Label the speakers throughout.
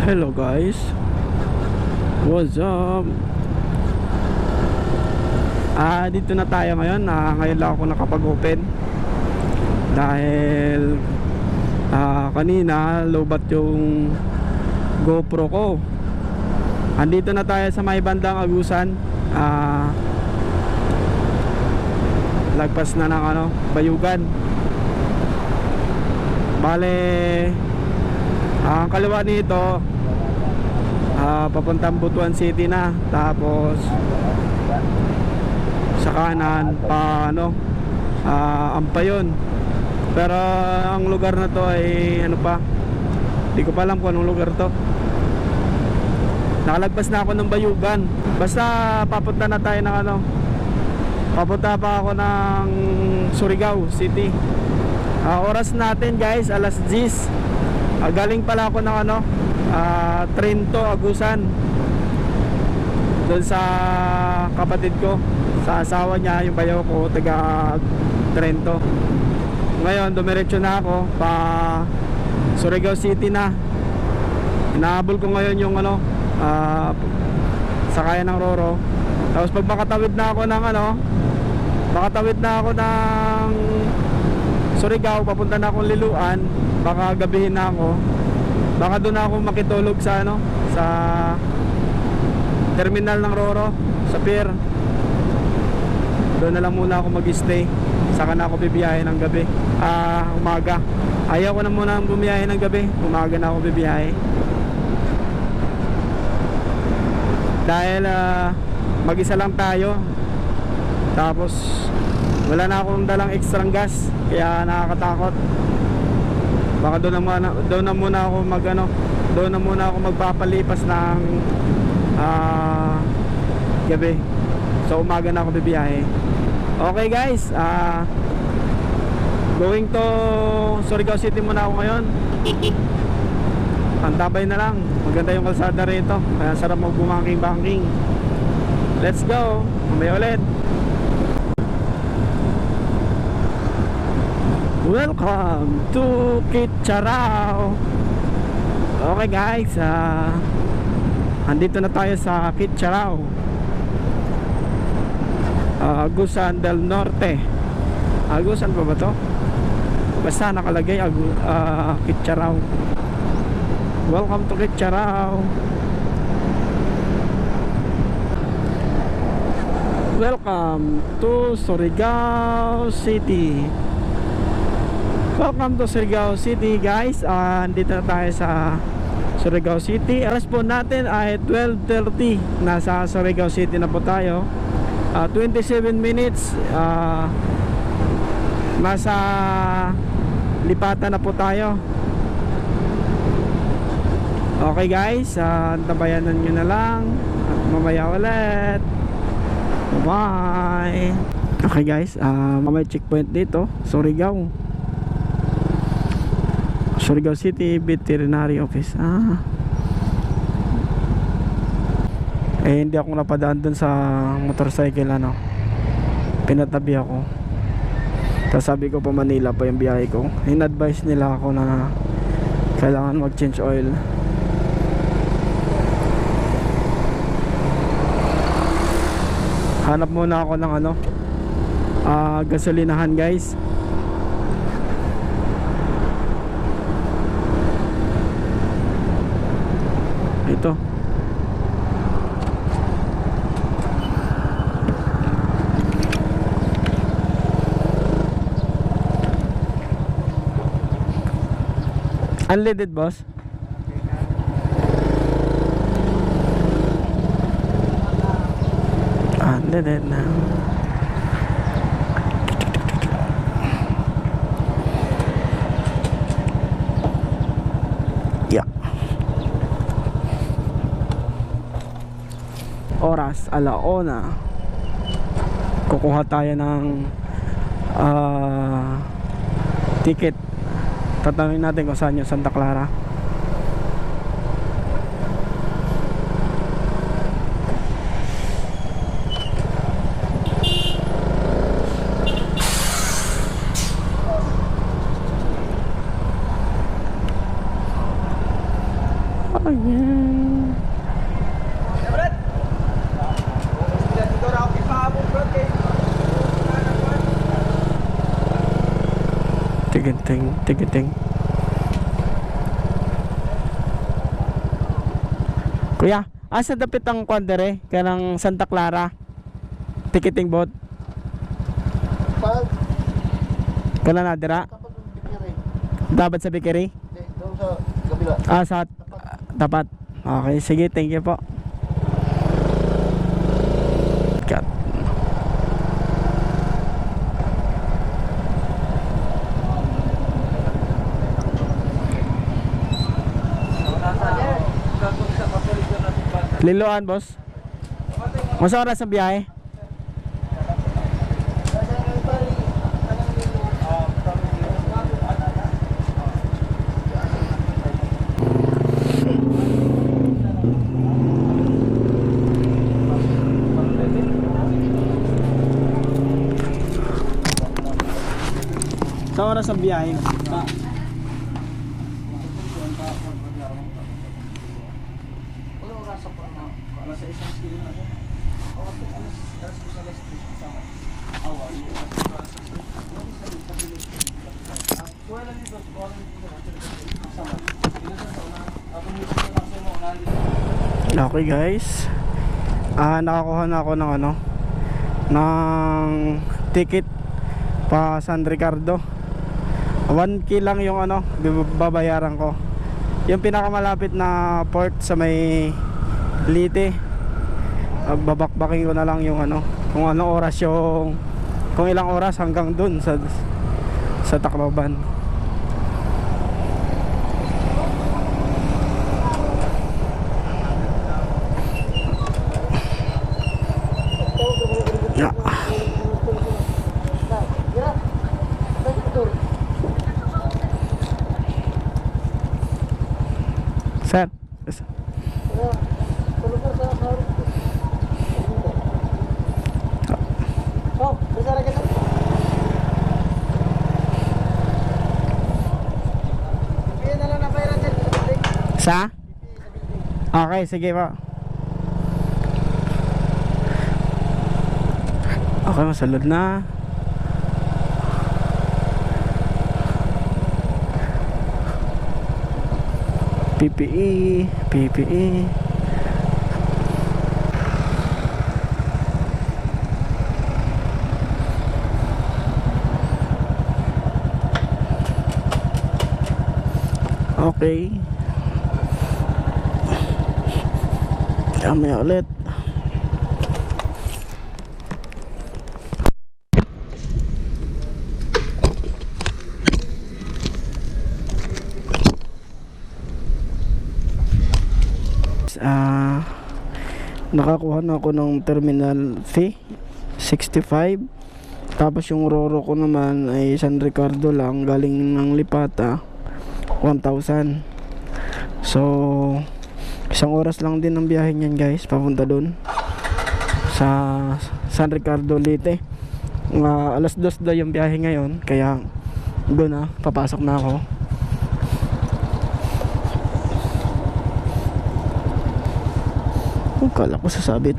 Speaker 1: Hello guys, what's up? Dito na tayo ngayon. Ngayon lang ako nakapag-open dahil kanina lobat yung GoPro ko. Andito na tayo sa may bandang Agusan. Lagpas na ng Bayugan. Bale, ang kaliwa nito papuntang Butuan City na, tapos sa kanan Ampayon. Pero ang lugar na to ay ano pa, di ko pa alam kung anong lugar to. Nakalagpas na ako ng Bayugan. Basta papunta na tayo ng papunta pa ako ng Surigao City. Oras natin guys, alas 10. Galing pala ako ng Trento, Agusan, doon sa kapatid ko, sa asawa niya, yung bayaw ko, taga Trento. Ngayon dumiretso na ako pa Surigao City na. Inaabol ko ngayon yung sakayan ng Roro. Tapos pag makatawid na ako ng Surigao, papunta na akong Liloan, baka gabihin na ako. Baka doon na ako makitulog sa sa terminal ng Roro, sa pier. Doon na lang muna ako mag-stay. Saka na ako bibiyahe ng gabi. Umaga. Ayaw ko na muna bumiyahe ng gabi. Umaga na ako bibiyahe. Dahil mag-isa lang tayo. Tapos wala na akong dalang extra gas, kaya nakakatakot. Baka doon na muna ako magpapalipas ng gabi. So umaga na ako bibiyahe. Okay guys, going to Surigao City muna ako ngayon. Antabay na lang. Maganda yung kalsada rito, kaya sarap mag-bumangking-bangking. Let's go, mamaya ulit. Welcome to Kitcharao. Okay guys, andito na tayo sa Kitcharao, Agusan del Norte. Agusan pa ba to? Basta nakalagay Kitcharao. Welcome to Kitcharao. Welcome to Surigao City. Welcome to Surigao City guys. Andito na tayo sa Surigao City. Oras po natin ay 12:30. Nasa Surigao City na po tayo. 27 minutes. Nasa lipatan na po tayo. Okay guys, tabayanan nyo na lang. At mamaya ulit. Bye. Okay guys, may checkpoint dito, Surigao City Veterinary Office. Hindi ako napadaan dun sa motorcycle, pinatabi ako. Tapos sabi ko pa Manila pa yung biyahe ko. In-advise nila ako na kailangan mag-change oil. Hanap muna ako ng gasolinahan guys. Ito. Unleaded, boss? Unleaded na. Yeah. Oras, 1:00. Kukuha tayo ng ticket. Tatanungin natin kung saan yung Santa Clara. Ayan. Tigiting. Kuya, asa dapit ang kwandere kanang Santa Clara? Ticketing bot.
Speaker 2: Pag
Speaker 1: Kana na dira?
Speaker 2: kapag bikiri,
Speaker 1: Dapat sa Bikiri?
Speaker 2: doon sa kabila.
Speaker 1: Sa tapat. Okay, sige, thank you po. Cut. Liloan, boss. Masa oras ang biyahe? Sa oras ang biyahe? Okay guys, nakakuha na ako ng ng ticket pa San Ricardo. 1K lang yung babayaran ko. Yung pinakamalapit na port sa may Leyte. Babakbakin ko na lang yung kung anong oras kung ilang oras hanggang dun sa Tacloban. Yeah. Sir. Yes. Sa? Okay, sige po. Okay, masalod na. PPE. Okay. Kami ulit. Nakakuha na ako ng terminal fee 65. Tapos yung roro ko naman ay San Ricardo lang, galing ng Lipata 1,000. So isang oras lang din ang biyahe niyan guys, papunta doon sa San Ricardo, Leyte. Alas 2 daw yung biyahe ngayon, kaya doon papasok na ako. Kala ko sasabit.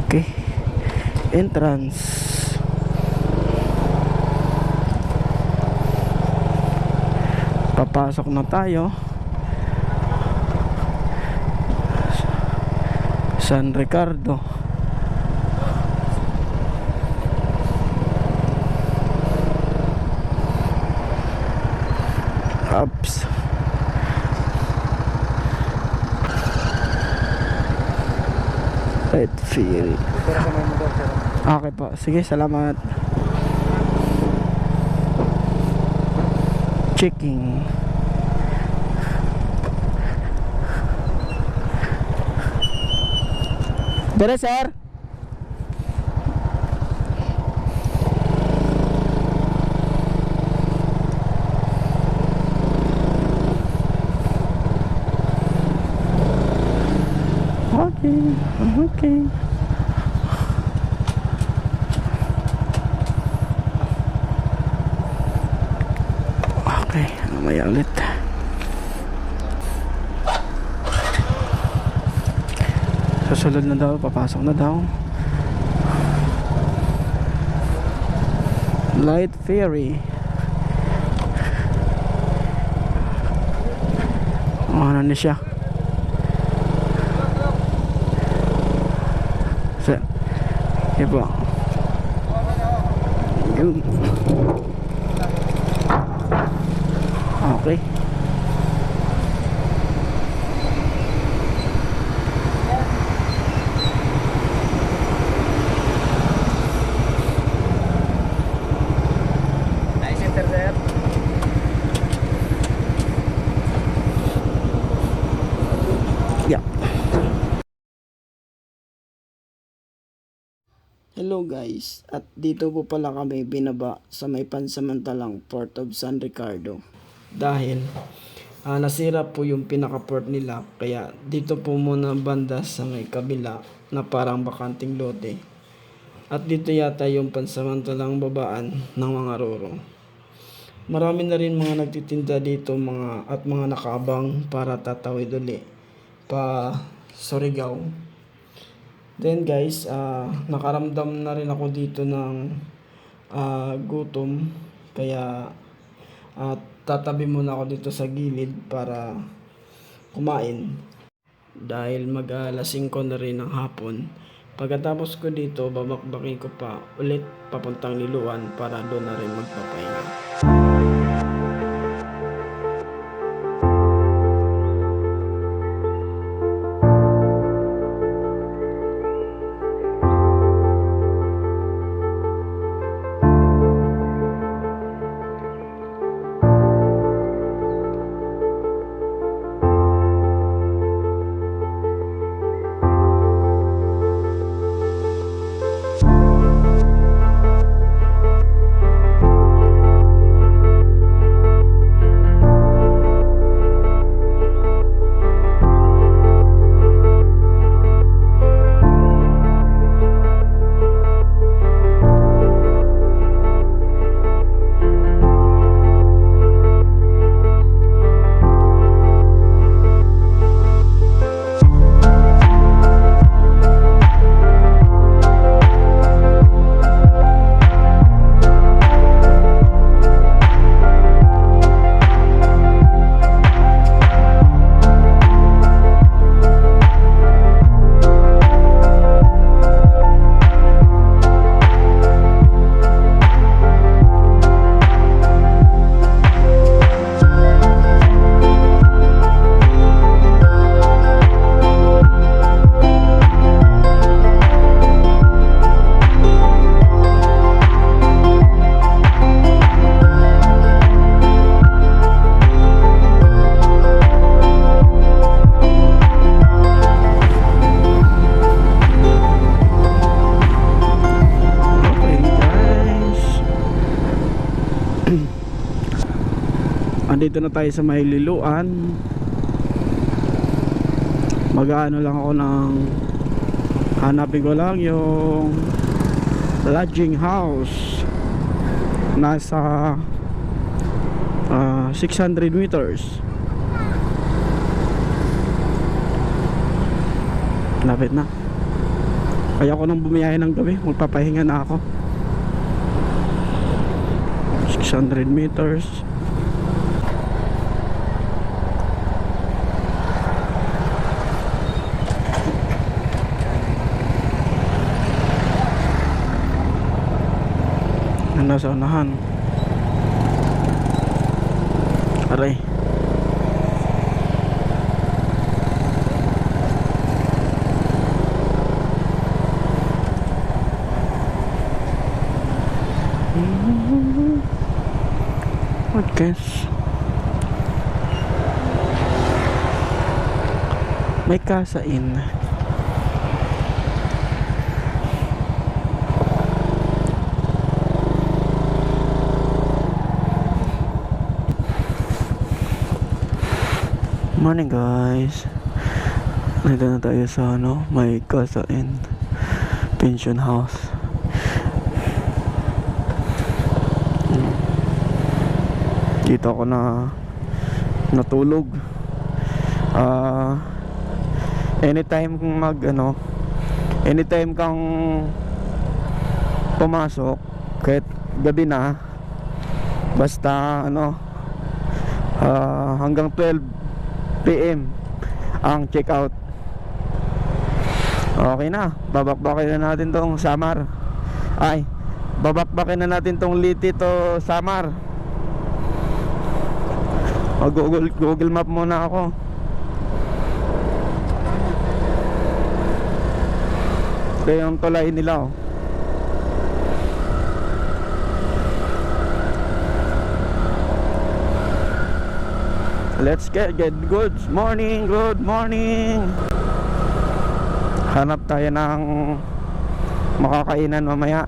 Speaker 1: Okay, entrance. Papasok na tayo. San Ricardo. Oops. Light Fury.
Speaker 2: Pero sa may motor, sir.
Speaker 1: Okay po. Sige, salamat. Checking. Dere, sir. Okay. Okay. Okay, mamaya ulit. Susunod na daw, papasok na daw. Light Ferry. Ano na siya? Sige po. Yun. Okay.
Speaker 2: Nice center, sir.
Speaker 1: Yeah. Hello guys, at dito po pala kami binaba sa may pansamantalang Port of San Ricardo. Dahil nasira po yung pinaka-port nila, kaya dito po muna banda sa may kabila na parang bakanting lote. At dito yata yung pansamantalang babaan ng mga roro. Marami na rin mga nagtitinda dito at mga nakaabang para tatawid uli pa Surigao. Then guys, nakaramdam na rin ako dito ng gutom, kaya tatabi muna ako dito sa gilid para kumain dahil mag-alas 5 na rin ng hapon. Pagkatapos ko dito, babakbakin ko pa ulit papuntang Liloan para doon na rin magpapahinga. Andito na tayo sa may Liloan. Mag-aano lang ako ng hanapin ko lang yung lodging house. Nasa 600 meters. Lapit na. Kaya ko nang bumiyahe ng gabi, magpapahinga na ako. 600 meters. Nasa unahan. Aray. What guess? May Casa Inn. Morning guys. Nandito na tayo sa may Casa Inn Pension House. Dito ako natulog. Anytime kung anytime kang pumasok kahit gabi na, basta hanggang 12 PM ang check out. Okay na, babakbakin na natin tong Samar. Babakbakin na natin tong Liti to Samar. Google Map muna ako. Ito yung tulay nila, oh. Let's get good morning, good morning. Hanap tayo ng makakainan mamaya.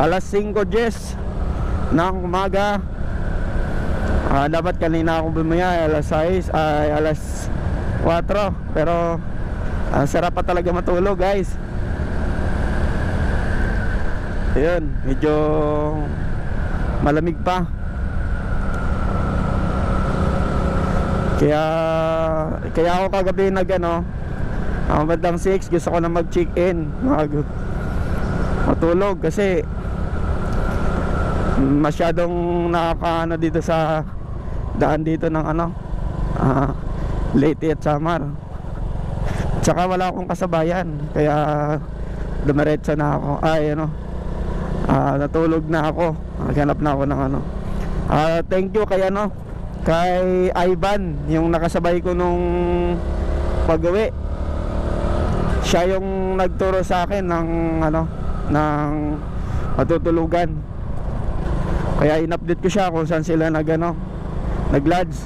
Speaker 1: Alas 5:10 ng umaga. Dapat kanina ako bumaya alas 6 ay alas 4, pero sarap pa talaga matulog guys. Ayun, medyo malamig pa. Kaya ako kagabi bandang 6 gusto ko na mag-check-in, matulog kasi masyadong dito sa daan dito ng Leyte at Samar. Tsaka wala akong kasabayan, kaya dumiretso na ako. Natulog na ako. Naghanap na ako ng thank you kay Ivan, yung nakasabay ko nung pag-uwi. Siya yung nagturo sa akin ng matutulugan. Kaya in-update ko siya kung saan sila nag-lodge,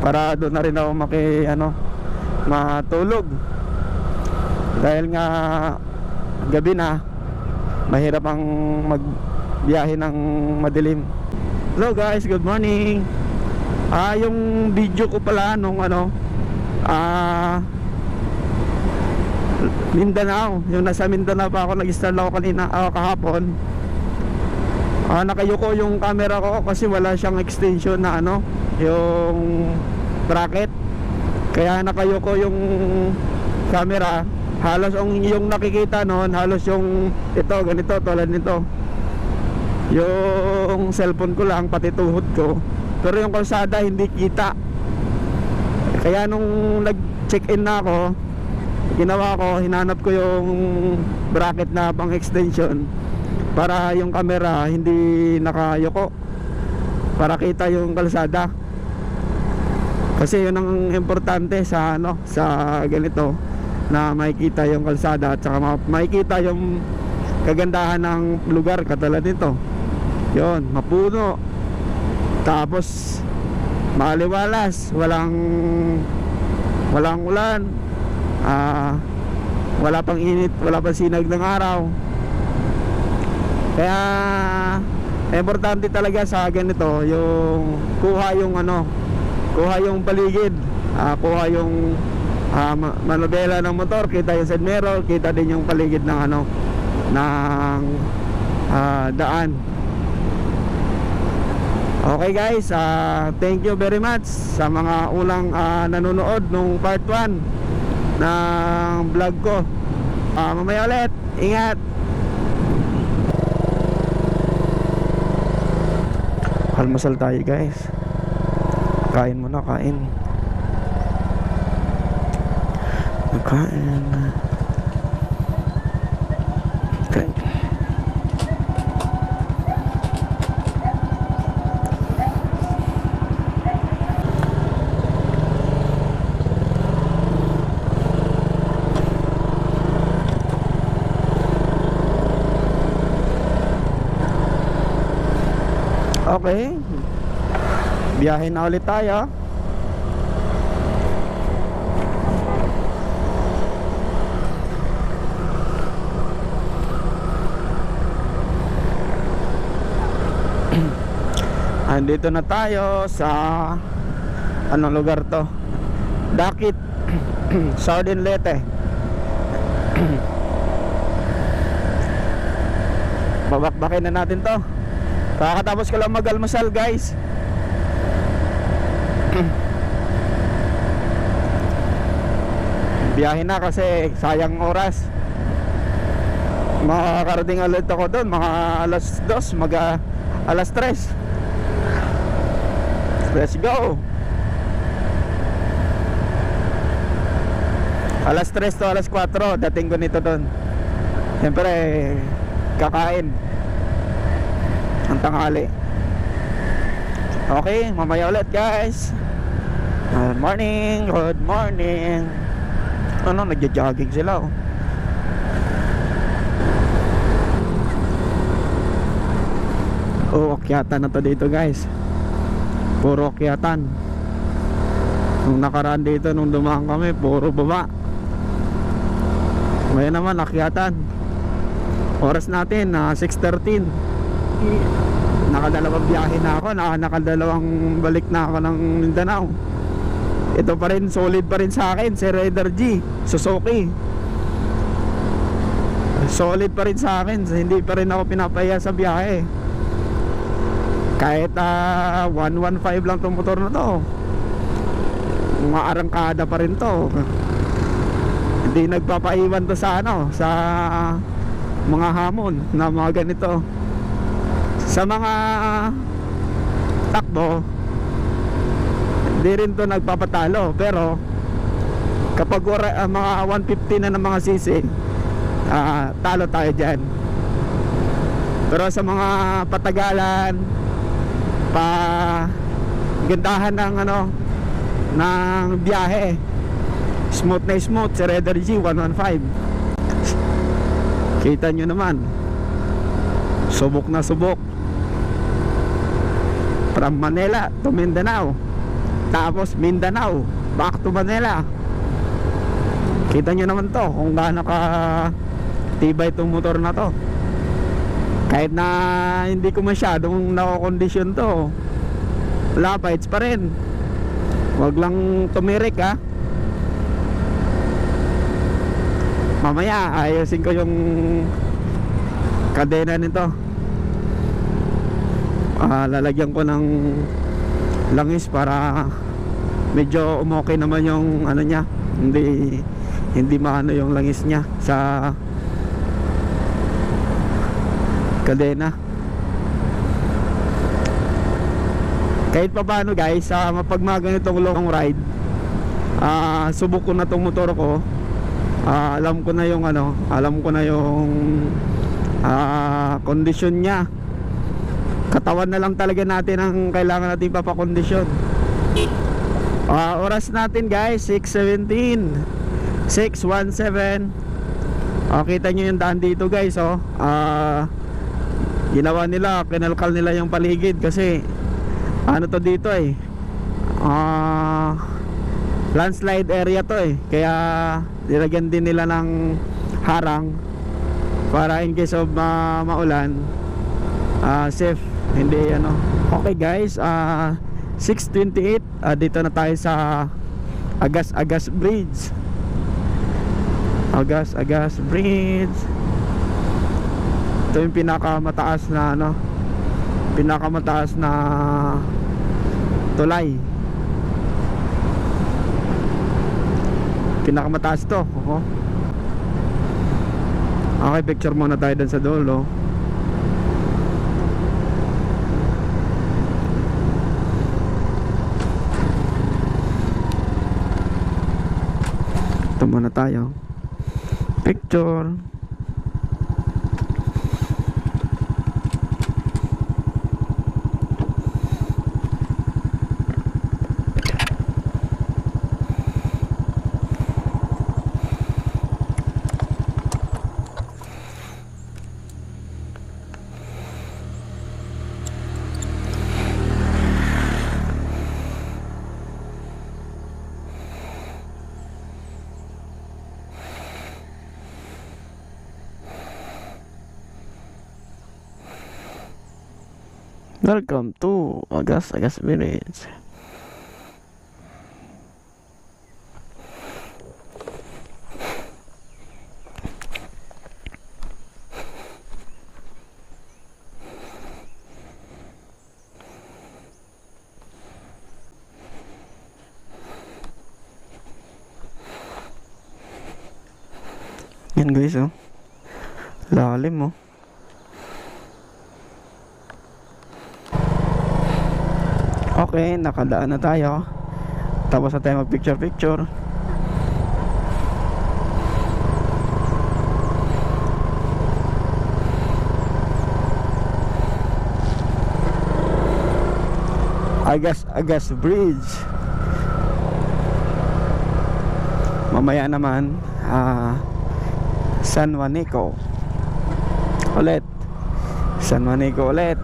Speaker 1: para doon na rin ako matulog. Dahil nga gabi na, mahirap ang magbiyahe ng madilim. Hello guys, good morning. Yung video ko pala Mindanao, yung nasa Mindanao pa ako, nag-start ako kahapon. Nakayuko yung camera ko kasi wala siyang extension na yung bracket. Kaya nakayuko yung camera. Halos yung nakikita noon, halos yung ito, ganito, tulad nito. Yung cellphone ko lang, pati tuhod ko. Pero yung kalsada hindi kita. Kaya nung nag-check-in na ako, ginawa ko, hinanap ko yung bracket na pang extension, para yung camera hindi nakayuko, para kita yung kalsada. Kasi yun ang importante sa ganito, na makikita yung kalsada at saka makikita yung kagandahan ng lugar, katulad nito. Yun, mapuno, tapos maliwalas, walang ulan, wala pang init, wala pang sinag ng araw. Kaya importante talaga sa ganito yung kuha yung paligid, kuha yung manobela ng motor, kita yung side mirror, kita din yung paligid ng daan. Okay guys, thank you very much sa mga ulang nanonood nung part 1 ng vlog ko. Mamaya ulit, ingat. Almusal tayo guys. Kain muna, kain. Kain. Okay. Biyahe na ulit tayo. Andito na tayo sa anong lugar to? Dakit. Southern Leyte. Babakbakin na natin to. Kakatapos ko lang mag-almusal, guys. Biyahe na kasi sayang oras. Makakarating ulit ako doon mga alas 2, alas 3. Let's go. Alas 3 to alas 4 dating ko nito doon. Siyempre kakain ang tanghali. Okay, mamaya ulit, guys. Good morning, good morning. Ano, nagja-jogging sila, oh. Oh, akyatan na to dito, guys. Puro akyatan. Nung nakaraan dito, nung dumaan kami, puro baba. Ngayon naman, akyatan. Oras natin, 6:13. Nakadalawang biyahe na ako, nakadalawang balik na ako ng Mindanao. Ito pa rin, solid pa rin sa akin, si Raider G Suzuki. Solid pa rin sa akin, hindi pa rin ako pinapaya sa biyahe. Kahit 115 lang itong motor na to, mga arangkada pa rin to. Hindi nagpapaiwan to sa sa mga hamon na mga ganito. Sa mga takbo, hindi rin to nagpapatalo. Pero kapag mga 150 na ng mga sisi, talo tayo dyan. Pero sa mga patagalan, gandahan ng ng biyahe, smooth na smooth, si Raider G 115. Kita nyo naman, subok na subok. From Manila to Mindanao, tapos Mindanao back to Manila. Kita nyo naman to kung gaano ka tibay itong motor na to. Kahit na hindi ko masyadong nakakondisyon to, lapites pa rin. Wag lang tumirik, ha. Mamaya ayusin ko yung kadena nito. Lalagyan ko ng langis para medyo umokay naman yung niya. Hindi maano yung langis niya sa kadena. Kahit pa paano, guys, mapag mga ganitong long ride, subok ko na tong motor ko. Alam ko na yung kondisyon niya. Katawan na lang talaga natin ang kailangan natin papakondisyon. Oras natin, guys, 6:17, 6:17. Kita nyo yung daan dito, guys, oh. Ginawa nila, kinalkal nila yung paligid kasi to dito, landslide area to, kaya nilagyan din nila ng harang para in case of maulan, safe, hindi Okay, guys, 6:28, dito na tayo sa Agas Bridge. Agas Bridge. Ito yung pinakamataas na tulay. Pinakamataas to. Okay, picture muna tayo dun sa dulo. Ito muna tayo. Picture. Welcome to Agas Village. Yan guys, oh. Lalim, oh. Okay, nakadaan na tayo. Tapos na tayo mag picture. Agas Bridge. Mamaya naman San Juanico ulit. San Juanico ulit.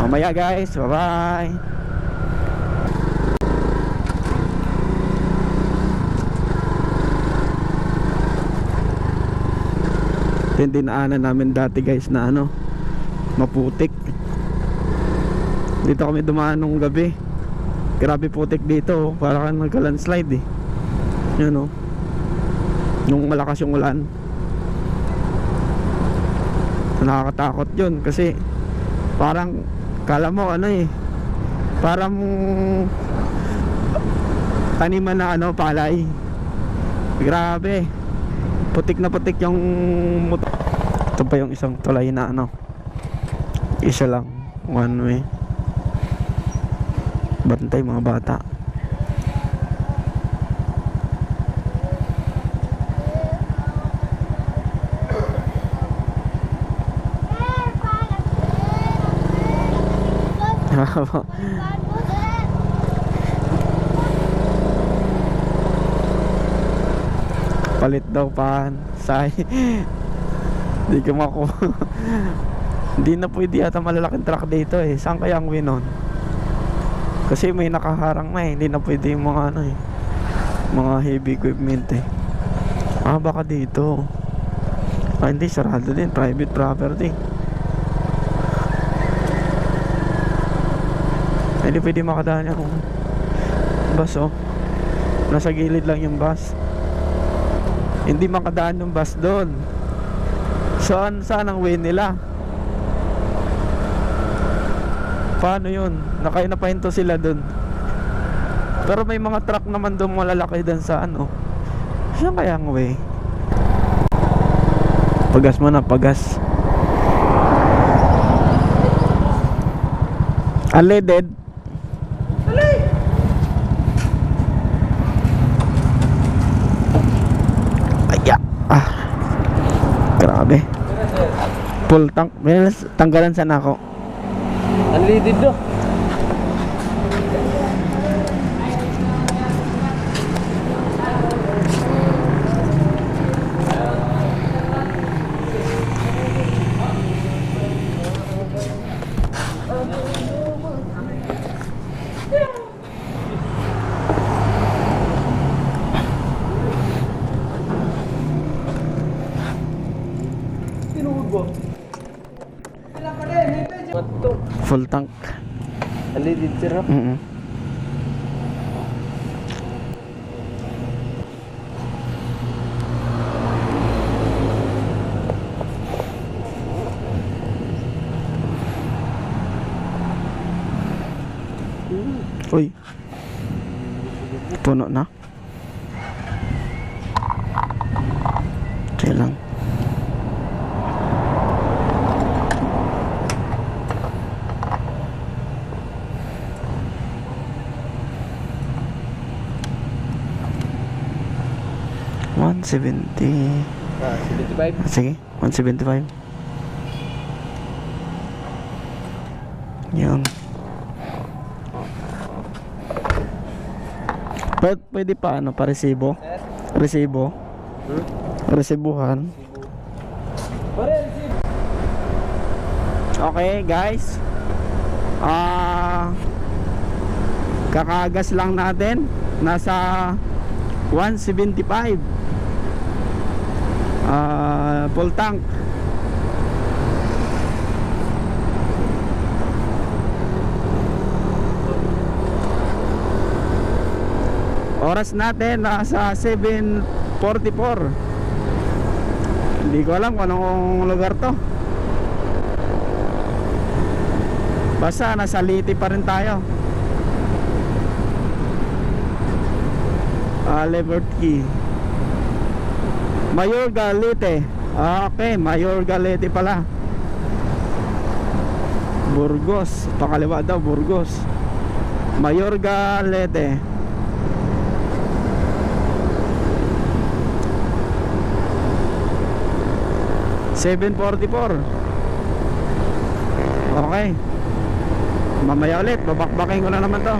Speaker 1: Mamaya guys, bye bye. Yung dinaanan namin dati guys na ano, maputik. Dito kami dumaan nung gabi. Grabe putik dito, para kang nagka-landslide eh. Yan oh. Nung malakas yung ulan. Nakakatakot yun kasi parang kala mo ano eh, parang taniman na ano, palay. Grabe, putik na putik yung motor. Ito pa yung isang tulay na ano, isa lang, one way. Bantay mga bata. Palit daw pan say. Hindi ko makuha. Hindi na pwede yata malalaking truck dito eh. Saan kaya ang winon? Kasi may nakaharang na eh. Hindi na pwede yung mga ano eh, mga heavy equipment eh. Baka dito. Hindi, sarado din, private property. Hindi pwede makadaan yung bus oh. Nasa gilid lang yung bus. Hindi makadaan yung bus doon. Saan ang way nila? Paano yun? Napahinto sila doon. Pero may mga truck naman doon malalaki doon sa ano. Saan kaya ang way? Pagas mo na, pagas. Unleaded. Grabe. Full tank. May tanggalan sana ako.
Speaker 2: Unleaded do.
Speaker 1: Full tank.
Speaker 2: Unleaded sir.
Speaker 1: Uy, puno na. Sige lang. $170.
Speaker 2: 75.
Speaker 1: Sige, 175. Yan. Pwede pa ano, pa resibo? Resibo? Resibuhan. Okay guys, kakagas lang natin. Nasa 175. Full tank. Oras natin nasa 7:44. Hindi ko alam kung anong lugar to. Basta nasa Liti pa rin tayo. Liberty Mayorga, Leyte. Okay, Mayorga, Leyte pala. Burgos, pakaliwa daw, Burgos. Mayorga, Leyte. $7.44. Okay, mamaya ulit, babakbakin ko na naman to.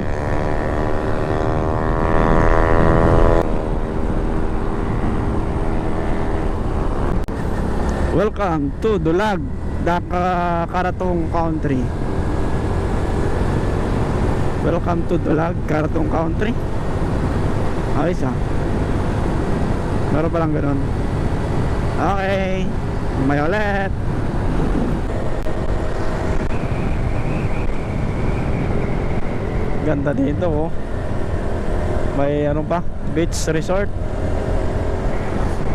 Speaker 1: Welcome to Dulag, Karatong Country. Welcome to Dulag, Karatong Country. Ayos ah. Meron palang ganun. Okay, may ulit. Ganda dito oh. May ano pa, beach resort.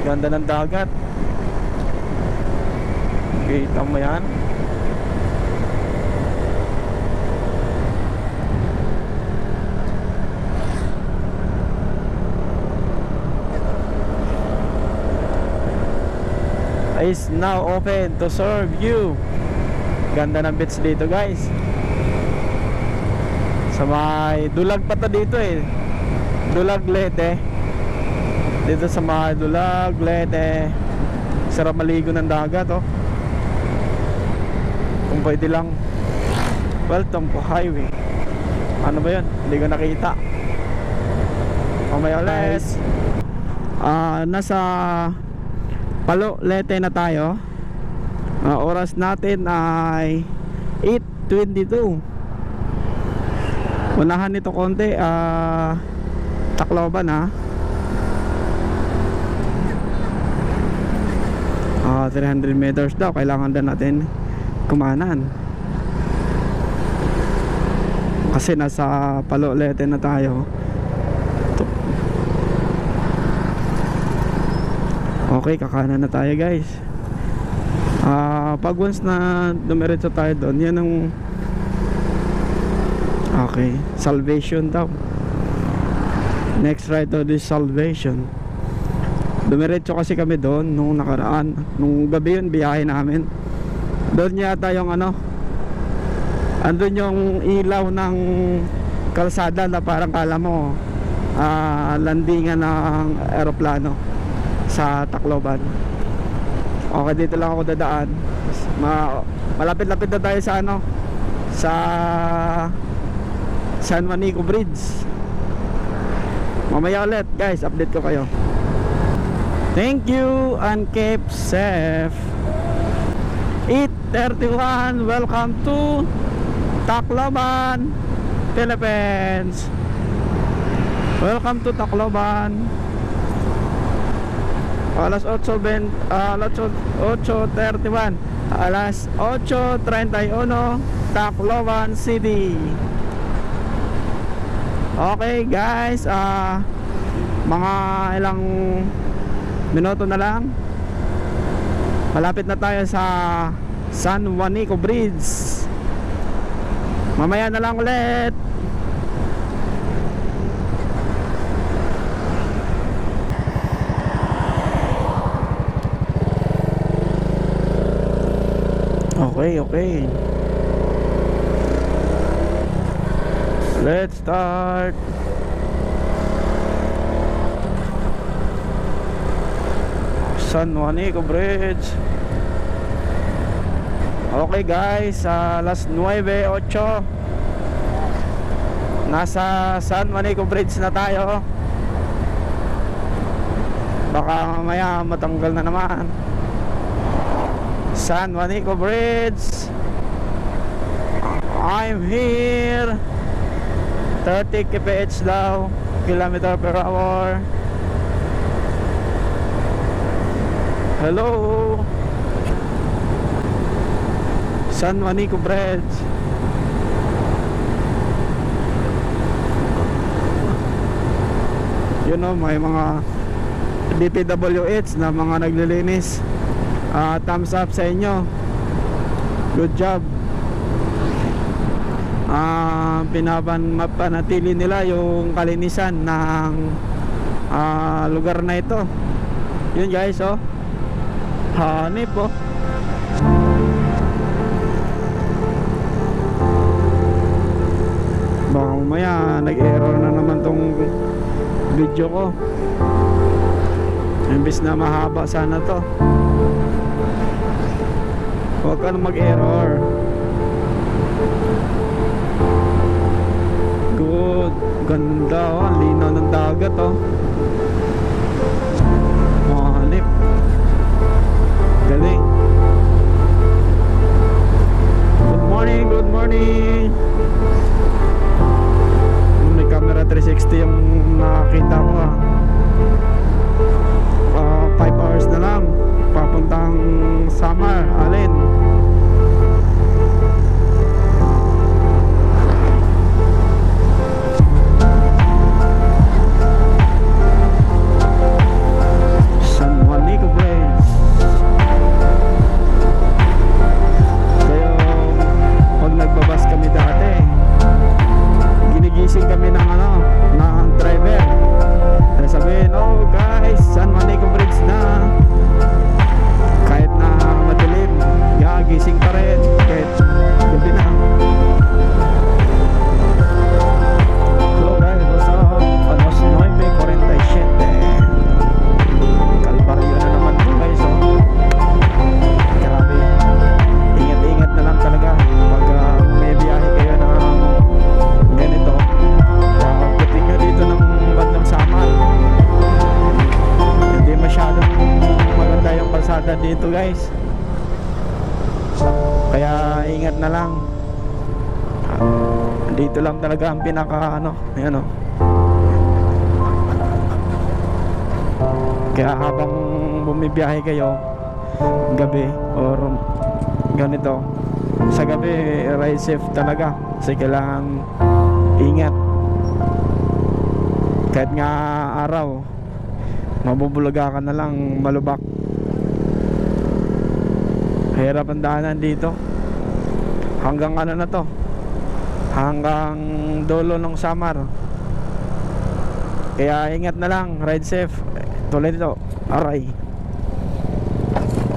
Speaker 1: Ganda ng dagat. Kita mo yan. Is now open to serve you. Ganda ng beach dito guys. Sa may Dulag pa to dito eh. Dulag, Leyte. Dito sa may Dulag, Leyte. Sarap maligo ng dagat oh. Kung pwede lang. Welcome to highway. Ano ba yun? Hindi ko nakita. Mamaya ulit. Nasa Palo, Leyte na tayo. Oras natin ay 8:22. Unahan nito konti, Tacloban ha. 300 meters daw kailangan din natin kumanan. Kasi nasa Palo, Leyte na tayo. Okay, kakanan na tayo guys. Pag once na dumiretso tayo doon, yan ang okay, Salvation daw. Next right to this Salvation. Dumiretso kasi kami doon nung nakaraan. Nung gabi yun, biyahe namin. Doon yata yung ano, andun yung ilaw ng kalsada na parang kala mo landingan ng aeroplano sa Tacloban. Okay, dito lang ako dadaan. Malapit-lapit na tayo sa ano, sa San Juanico Bridge. Mamaya ulit guys, update ko kayo. Thank you and keep safe. 8:31. Welcome to Tacloban, Philippines. Welcome to Tacloban. Alas 8:31. Alas 8:31, Tacloban City. Okay guys, mga ilang minuto na lang, malapit na tayo sa San Juanico Bridge. Mamaya na lang ulit. Okay. Let's start. San Juanico Bridge. Okay guys, alas 9:08. Nasa San Juanico Bridge na tayo. Baka mamaya matanggal na naman. San Juanico Bridge. I'm here. 30 kph daw, km/h. Hello. San Juanico Bridge. You know, may mga DPWH na mga naglilinis. Thumbs up sa inyo. Good job. Pinapanatili nila yung kalinisan ng lugar na ito. Yun guys, oh. Hanip, oh. Baka mamaya nag-error na naman tong video ko. Imbis na mahaba sana to, huwag ka na mag-error. Good. Ganda, oh. Ang linaw ng dagat, oh. Mahanip. Galing. Good morning, good morning. May camera 360 yung nakakita ko, ah. 5 hours na lang papuntang Samar, Alin. San Juanico Bridge. Kaya pag nagbabas kami dati, ginigising kami ng ng driver. Sabihin, oh guys, San Juanico Bridge na. Kahit na madilim, gising pa rin kahit gabi na. Hello guys, what's up? Alas 9:47. Kalbaryo na naman po guys, oh. Grabe. Ingat-ingat na lang talaga pag may biyahe kayo ng ganito. Pagdating nyo dito ng bandang Samar, hindi masyadong maganda yung kalsada dito guys, kaya ingat na lang. Dito lang talaga ang pinaka ayan, oh. Kaya habang bumibiyahe kayo gabi or ganito sa gabi, ride safe talaga kasi kailangan ingat. Kahit nga araw, mabubulaga ka na lang, malubak. Hirap ang daanan dito. Hanggang na to, hanggang dulo ng Samar. Kaya ingat na lang, ride safe. Tulad ito, aray.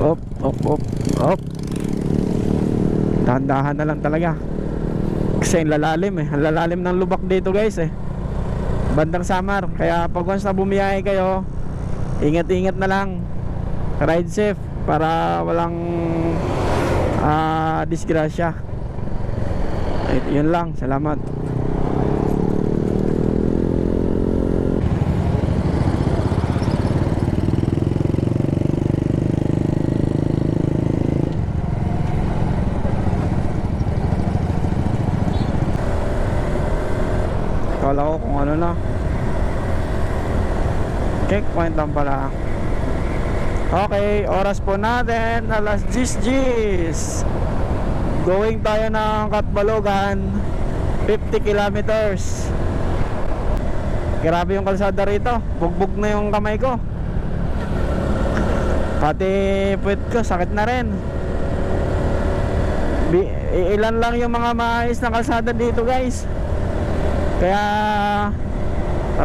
Speaker 1: Op, op, op, op. Dahan-dahan na lang talaga. Kasi ang lalalim, ang lalalim ng lubak dito guys, bandang Samar. Kaya pag once na bumiyahe kayo, ingat-ingat na lang, ride safe para walang disgrasya. Yun lang, salamat. Kala ko kung ano na, checkpoint lang pala. Okay, oras po natin alas 10:10. Going tayo ng Katbalogan, 50 kilometers. Grabe yung kalsada rito, bugbog na yung kamay ko, pati puwet ko sakit na rin. Ilan lang yung mga maayos na kalsada dito guys, kaya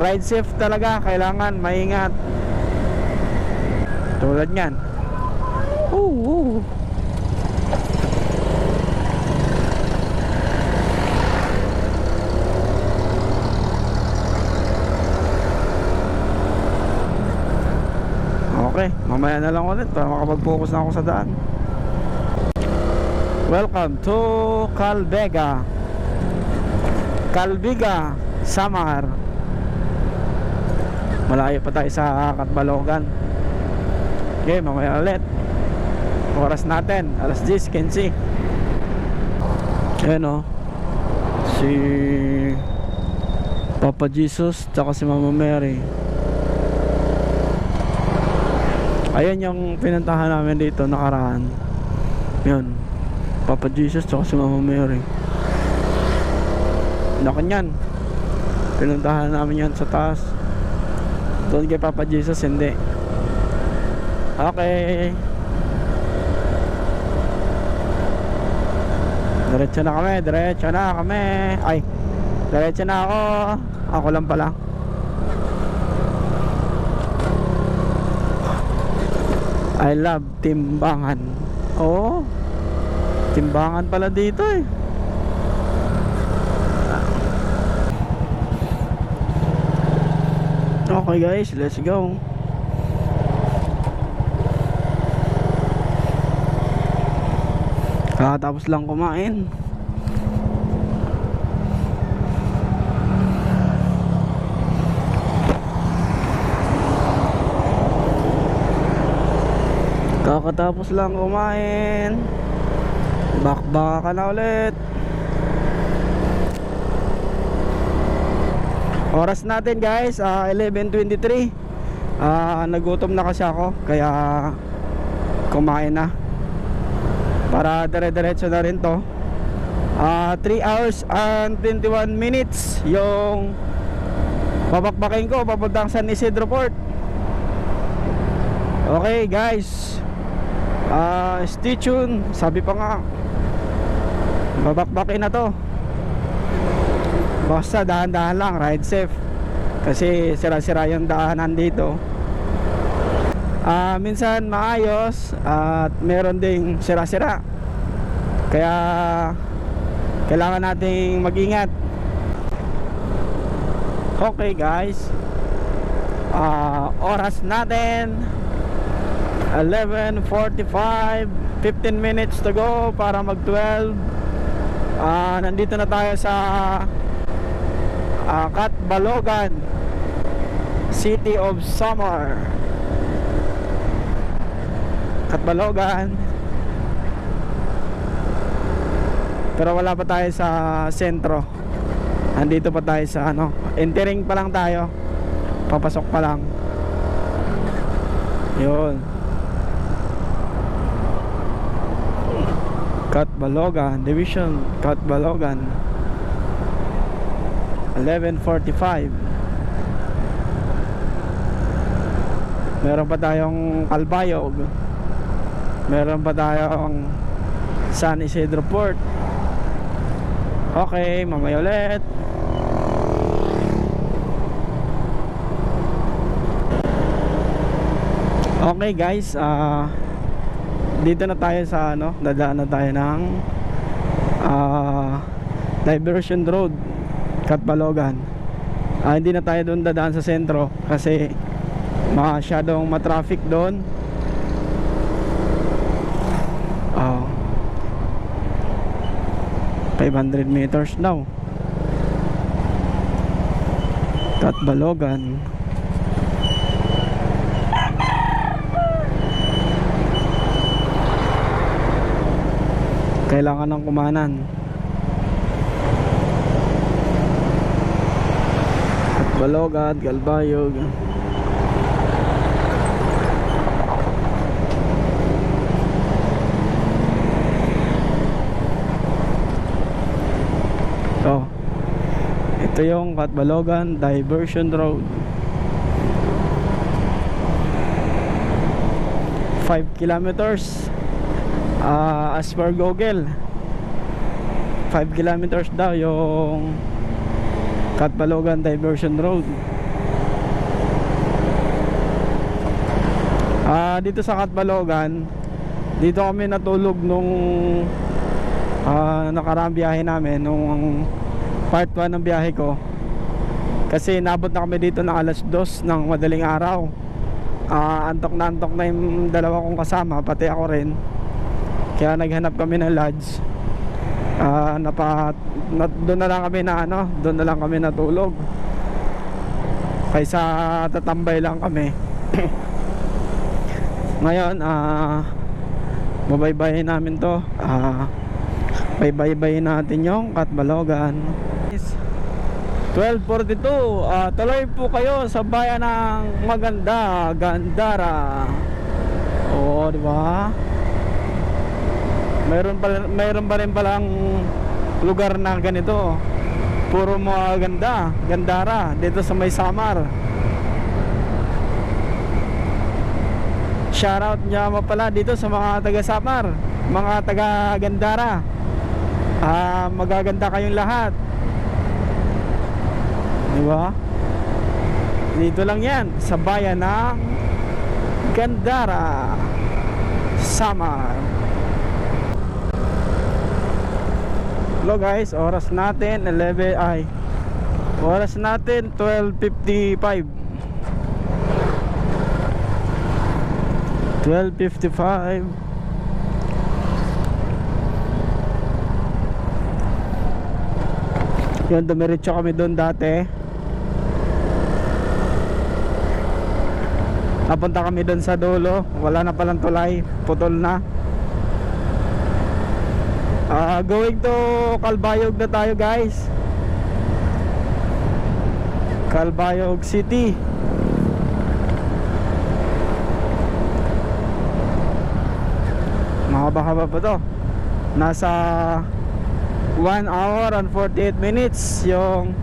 Speaker 1: ride safe talaga, kailangan maingat. Tulad nyan. Okay, mamaya na lang ulit para makapag-focus na ako sa daan. Welcome to Calbiga, Samar. Malayo pa tayo sa Katbalogan. Okay, mamaya ulit. Oras natin alas 10:15. Ayan, oh. Si Papa Jesus tsaka si Mama Mary. Ayan yung pinuntahan namin dito nakaraan. Yun, Papa Jesus tsaka si Mama Mary. Laki niyan. Pinuntahan namin yan sa taas. Doon kay Papa Jesus hindi. Okay, diretso na kami, diretso na kami. Ay, diretso na ako. Ako lang pala. I love Timbangan. Oo, Timbangan pala dito eh. Okay guys, let's go. Tapos lang kumain. Kakatapos lang kumain. Bakbaka ka na ulit. Oras natin guys, 11:23. Nagutom na kasi ako, kaya kumain na. Para dire-diretso na rin to. 3 hours and 21 minutes yung babakbakin ko papuntang San Isidro Port. Okay guys, stay tuned. Sabi pa nga, babakbakin na to. Basta dahan-dahan lang, ride safe. Kasi sira-sira yung daanan dito. Minsan maayos at meron ding sira-sira. Kaya kailangan nating mag-ingat. Okay guys, oras natin 11:45, 15 minutes to go para mag 12. Nandito na tayo sa Catbalogan, City of Summer. Catbalogan. Pero wala pa tayo sa sentro. Andito pa tayo sa entering pa lang tayo. Papasok pa lang. Yun. Catbalogan Division, Catbalogan. 11:45. Meron pa tayong Calbayog. Meron pa tayong San Isidro Port. Okay, mamaya ulit. Okay guys, dito na tayo sa dadaan na tayo ng Diversion Road, Catbalogan. Hindi na tayo doon dadaan sa sentro kasi masyadong matraffic doon. 500 meters daw. Catbalogan. Kailangan ng kumanan. Catbalogan, Calbayog. Ito yung Catbalogan Diversion Road. 5 kilometers as per Google. 5 kilometers daw yung Catbalogan Diversion Road. Dito sa Catbalogan, dito kami natulog nung nakaraang biyahe namin, nung part 1 ng biyahe ko. Kasi nabot na kami dito ng alas 2 ng madaling araw. Antok na yung dalawa kong kasama, pati ako rin. Kaya naghanap kami ng lodge. Doon na lang kami natulog. Kaysa tatambay lang kami. Ngayon, babaybayin namin to. Baybayin natin yung Catbalogan. 12:42. Tuloy po kayo sa bayan ng Maganda, Gandara. Oo, di ba? Mayroon pa rin palang lugar na ganito. Puro mga gandara dito sa May Samar. Shoutout niya mo pala dito sa mga taga Samar, mga taga Gandara. Magaganda kayong lahat. Di ba? Dito lang yan sa bayan ng Gandara, Samar. Hello guys, oras natin 12:55. 12:55. Yun, dumiretso kami doon dati. Napunta kami doon sa dulo. Wala na palang tulay, putol na. Going to Calbayog na tayo guys. Calbayog City. Mahaba-haba pa to. Nasa 1 hour and 48 minutes yung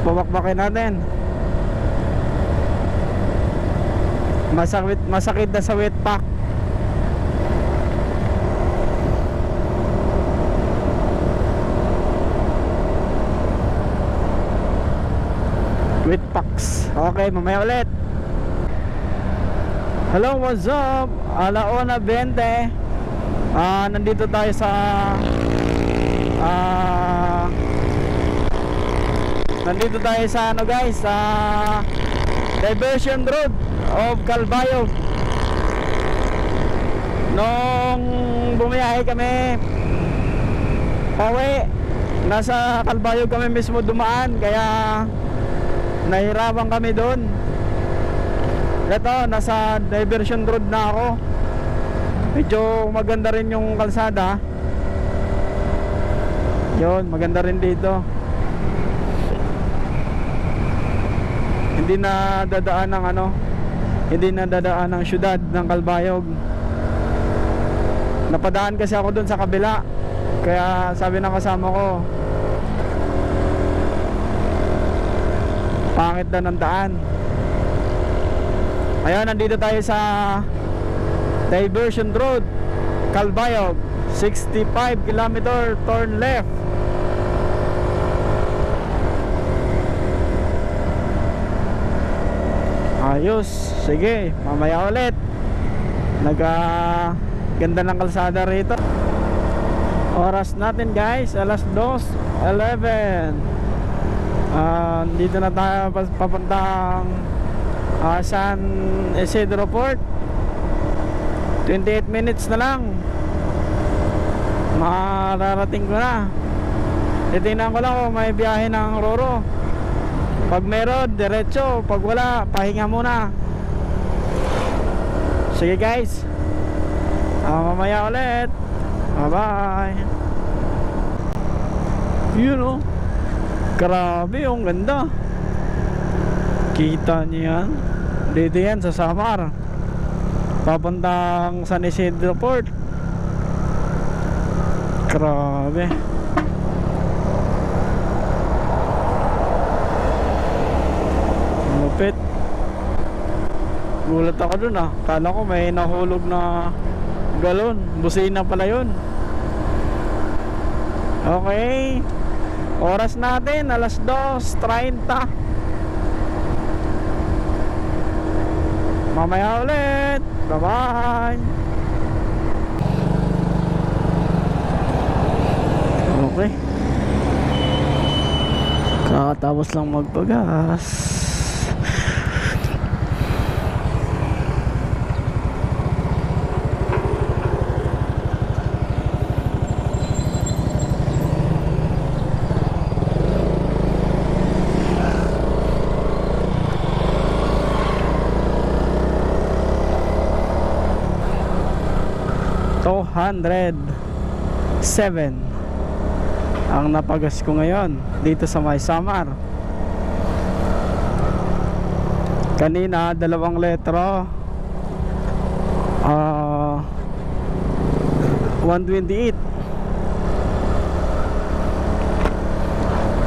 Speaker 1: babakbakin natin. Masakit na sa wet pack. Wet packs. Okay, mamaya ulit. Hello, what's up? 1:20. Nandito tayo sa ano guys, sa Diversion Road of Calbayog. Nung bumiyahe kami pauwi, nasa Calbayog kami mismo dumaan, kaya nahirapan kami doon. Ito, nasa Diversion Road na ako. Medyo maganda rin yung kalsada. Yun, maganda rin dito. Hindi na dadaan ng hindi na dadaan ng syudad ng Calbayog. Napadaan kasi ako doon sa kabila. Kaya sabi ng kasama ko, pangit na ng daan. Ayan, nandito tayo sa Diversion Road, Calbayog. 65 kilometer, turn left. Ayos, sige, mamaya ulit. Ganda ng kalsada rito. Oras natin guys, alas 2:11. Dito na tayo papuntang San Isidro Port. 28 minutes na lang, mararating ko na. Titingnan ko lang kung may biyahe ng Roro. Pag meron, diretso. Pag wala, pahinga muna. Sige guys, mamaya ulit. Bye bye. Yun o, grabe, ang ganda. Kita niyo yan. Dito yan sa Samar, papuntang San Isidro Port. Grabe. Lupit. Gulat ako dun kala ko may nahulog na galon. Busina pala yun. Okay, oras natin alas 2:30. Mamaya ulit. Bye bye. Okay, kakatapos lang magpagas. $207 ang napagas ko ngayon dito sa May Samar. Kanina 2 litro, 128.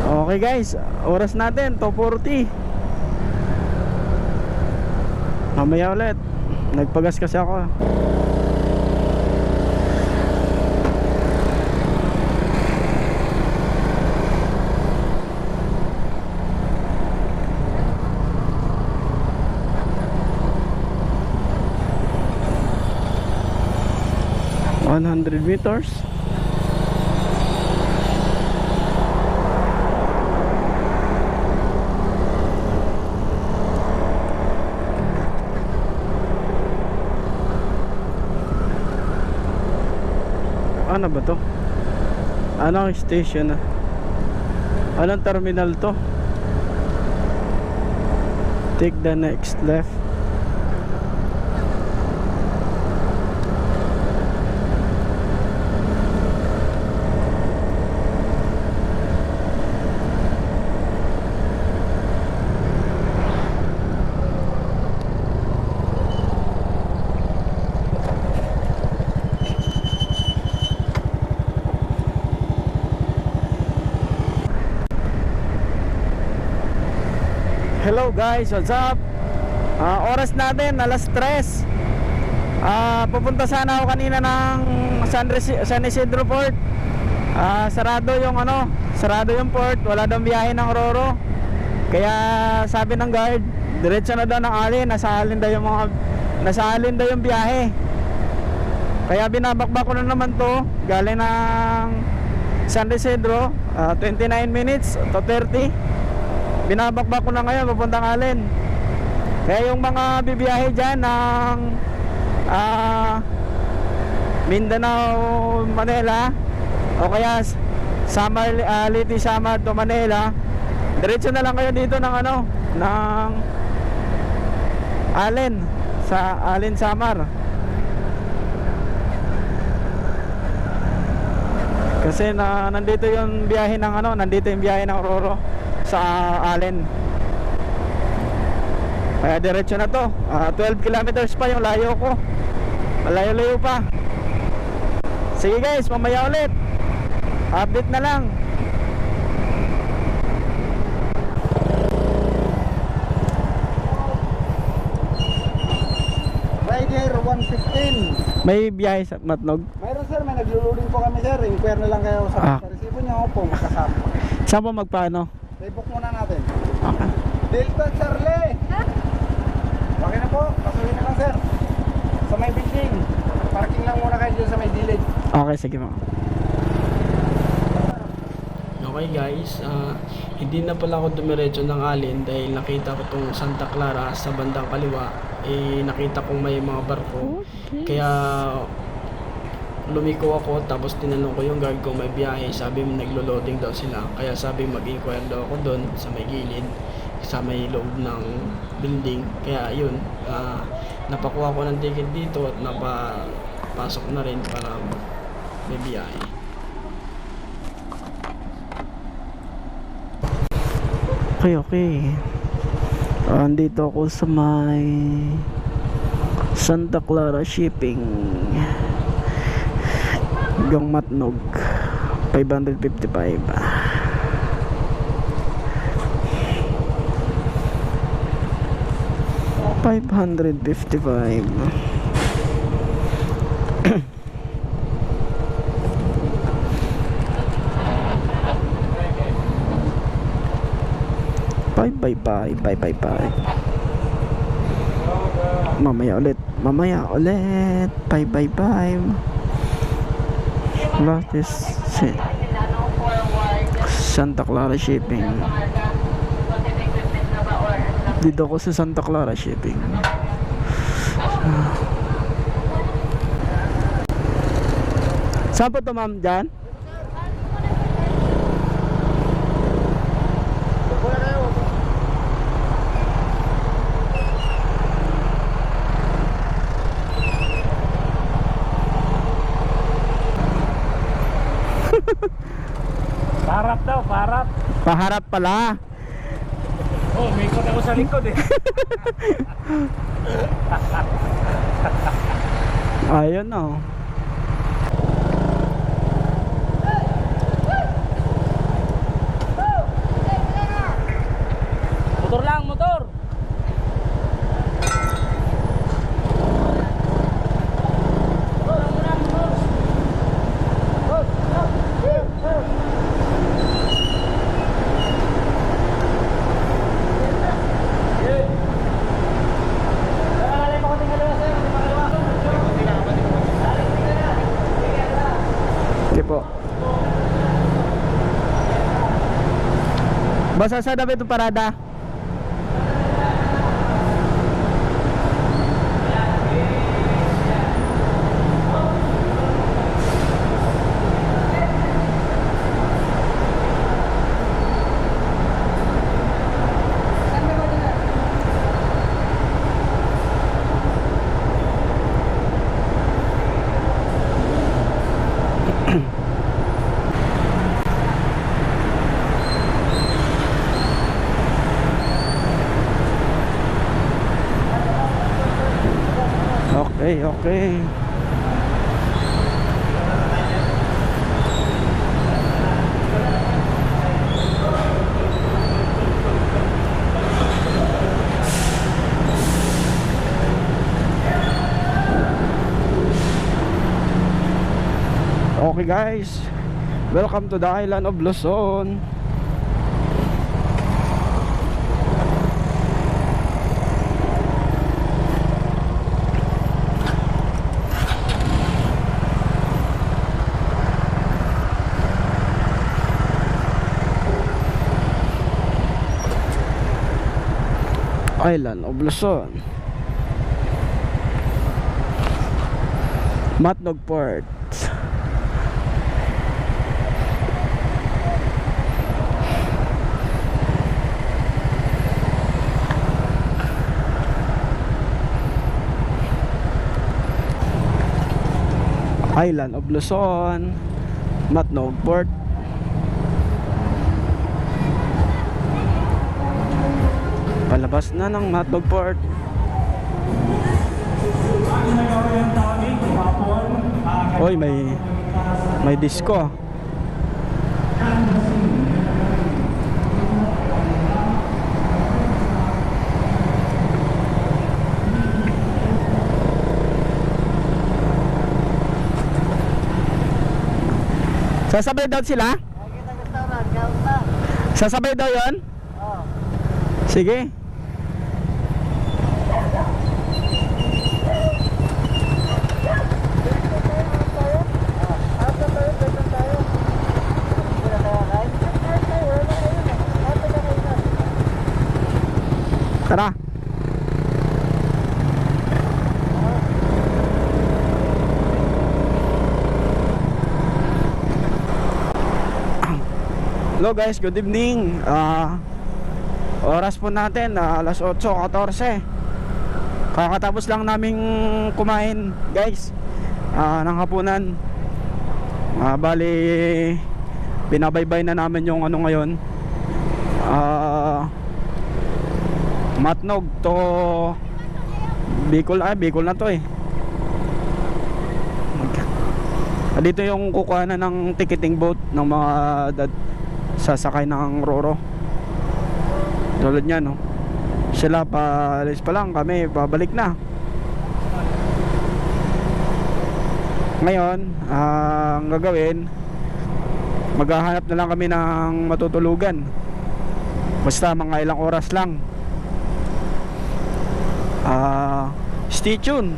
Speaker 1: Okay guys, oras natin 2:40. Mamaya ulit. Nagpagas kasi ako. $100 meters. Ano ba to? Anong station na? Anong terminal to? Take the next left. Hello guys, what's up? Oras natin, alas 3. Pupunta sana ako kanina ng San Isidro Port. Sarado yung port, wala daw biyahe ng Roro. Kaya sabi ng guard, diretso na daw ng Alin, nasa Alin daw yung biyahe. Kaya binabakbak ko na naman to, galing ng San Isidro, 29 minutes to 30. Binabakbak ko na ngayon papuntang Alin. Kaya yung mga bibiyahe dyan ng Mindanao, Manila, o kaya Liti, Samar to Manila, diretso na lang kayo dito ng ng Alin, sa Alin, Samar. Kasi nandito yung biyahe ng Roro sa Allen. Kaya diretso na to. 12 kilometers pa yung layo ko. Malayo-layo pa. Sige guys, mamaya ulit. Update na lang.
Speaker 2: Rider 115.
Speaker 1: May biyahe sa Matnog.
Speaker 2: Mayroon sir, may naglo-loading po kami sir. Inquire na lang kayo sa resibo nyo po makasama.
Speaker 1: Saan po magpaano?
Speaker 2: I-book muna natin.
Speaker 1: Okay.
Speaker 2: Delta Charlie. Okay na po, pasuhin na lang sir. Sa may building. Parking lang muna kayo dyan sa may dilid.
Speaker 1: Okay, sige po. Okay guys, hindi na pala ako dumiretso ng Alin dahil nakita ko tong Santa Clara sa bandang kaliwa. Nakita kong may mga barko. Kaya lumiko ako, tapos tinanong ko yung guard kung may biyahe. Sabi mo naglo-loading daw sila, kaya sabi mag-inquire daw ako doon sa may gilid, sa may loob ng building. Kaya yun, napakuha ko ng ticket dito at napasok na rin para may biyahe. Okay. Andito ako sa may Santa Clara Shipping hanggang Matnog, 555. $555. Bye. Mamaya ulit. 555. Last is Santa Clara Shipping. Dito ako sa Santa Clara Shipping. Saan po ito ma'am? Dyan?
Speaker 2: Paharap daw, paharap.
Speaker 1: Paharap pala.
Speaker 2: Oh, may ikot ako sa likod eh.
Speaker 1: Ayun na oh.
Speaker 3: Motor lang, motor.
Speaker 1: Okay po. Basta sa dapat ito parada. Okay, okay. Okay guys, welcome to the island of Luzon. Island of Luzon, Matnog Port. Island of Luzon, Matnog Port. Palabas na ng Matnog Port. Oy, may disco. Sasabay daw sila? Sasabay daw yon? Sige. Tara. Hello guys, good evening. Oras po natin alas 8:14. Kakatapos lang naming kumain guys, ng hapunan. Bali binabaybay na namin yung ano ngayon, Matnog to Bicol. Bicol na to eh. Dito yung kukuhanan ng ticketing boat ng mga sasakay ng Roro. Tulad niya no. Sila paalis pa lang, kami pabalik na. Ngayon, ang gagawin, maghahanap na lang kami ng matutulugan. Basta mga ilang oras lang. Stay tuned.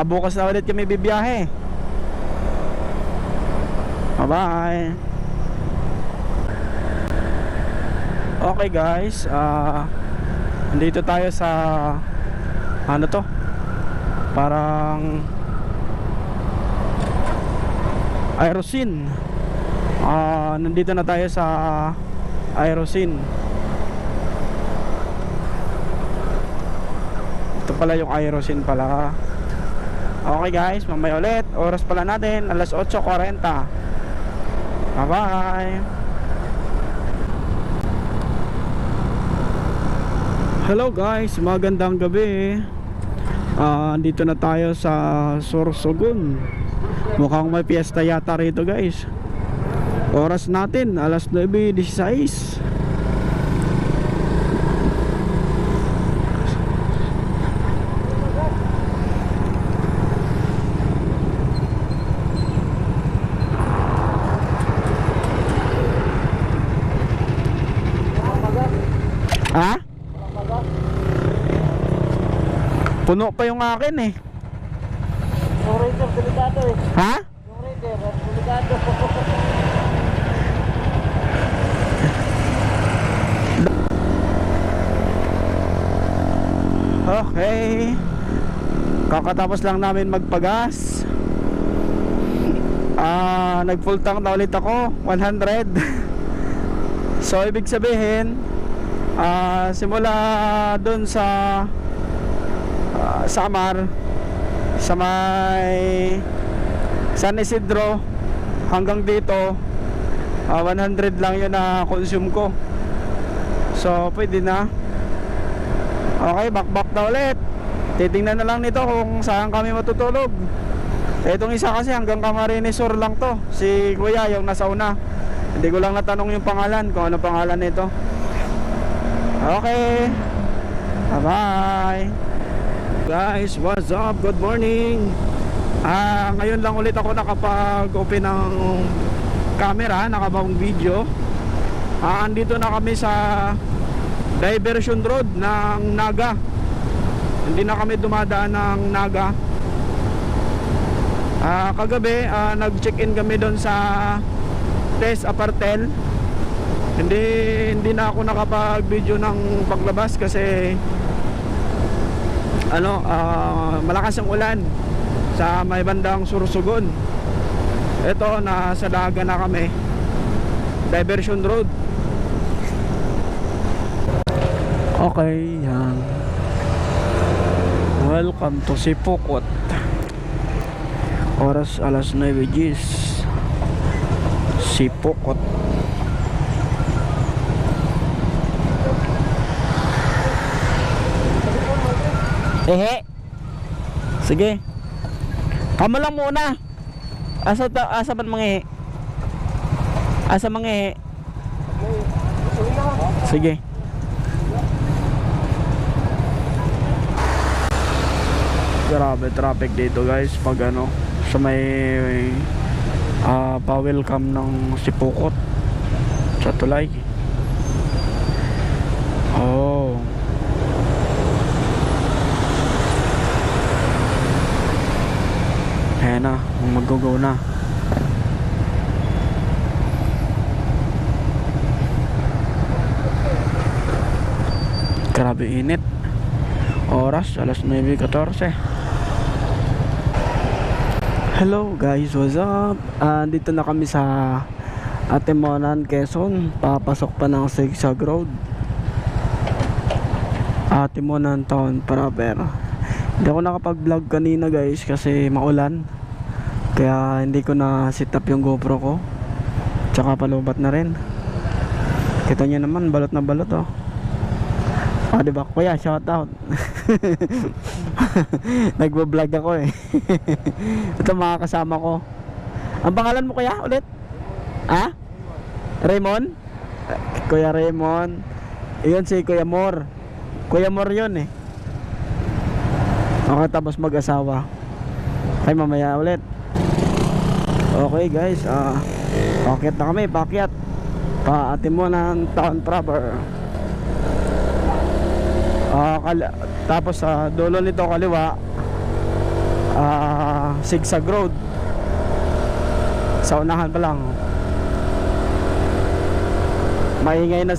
Speaker 1: Bukas na ulit kami bibiyahe. Bye bye. Okay guys, nandito tayo sa ano to, parang Aerosine. Nandito na tayo sa Aerosine. Ito pala yung Aerosine pala. Okay guys, mamaya ulit. Oras pala natin alas 8:40. Bye bye. Hello guys, magandang gabi. Dito na tayo sa Sorsogon. Mukhang may piyesta yata rito guys. Oras natin alas 9:16. Ha? Puno pa yung akin eh.
Speaker 2: Yung Raider, delikado eh.
Speaker 1: Ha?
Speaker 2: Yung Raider, delikado.
Speaker 1: Okay. Kakatapos lang namin magpagas. Nag full tank na ulit ako, 100. So ibig sabihin, simula dun sa Samar, sa may San Isidro hanggang dito, 100 lang yun na consume ko. So pwede na. Okay, back na ulit. Titingnan na lang nito kung saan kami matutulog. Etong isa kasi hanggang Camarines Sur lang to. Si Kuya yung nasa una. Hindi ko lang natanong yung pangalan, kung ano pangalan nito. Okay, bye guys, what's up? Good morning. Ngayon lang ulit ako nakapag-open ng camera, nakabang video. Andito na kami sa Diversion Road ng Naga. Hindi na kami dumadaan ng Naga. Kagabi nag-check-in kami doon sa Tess Apartel. Hindi na ako nakapag-video ng paglabas kasi malakas ang ulan sa may bandang Sorsogon. Ito, nasa Daga na kami, Diversion Road. Okay, yan. Welcome to Sipokot. Oras alas 9:10. Sipokot. Sige. Kamo lang muna. Asa man mangihi? Asa mangihi? Sige. Grabe traffic dito guys pag sa may pa-welcome ng Sipokot sa tulay. Oh. Ayan na, mag-go na. Grabe init. Oras alas 9:14. Hello guys, what's up? Dito na kami sa Atimonan, Quezon. Papasok pa ng Zigzag Road. Atimonan Town proper. Hindi ako nakapag-vlog kanina guys kasi maulan. Kaya hindi ko na set up yung GoPro ko. Tsaka palubat na rin. Kita nyo naman, balot na balot oh. Diba kuya, shout out. Nagbablog ako eh. Ito mga kasama ko. Ang pangalan mo kuya ulit? Raymond? Kuya Raymond. Iyon si Kuya Mor. Kuya Mor yun eh. Okay, tapos mag-asawa. Okay, mamaya ulit. Okay guys, pakyat na kami, pakyat. Atimonan Town proper. Tapos dulo nito kaliwa, Zigzag Road. Sa unahan pa lang. Maingay na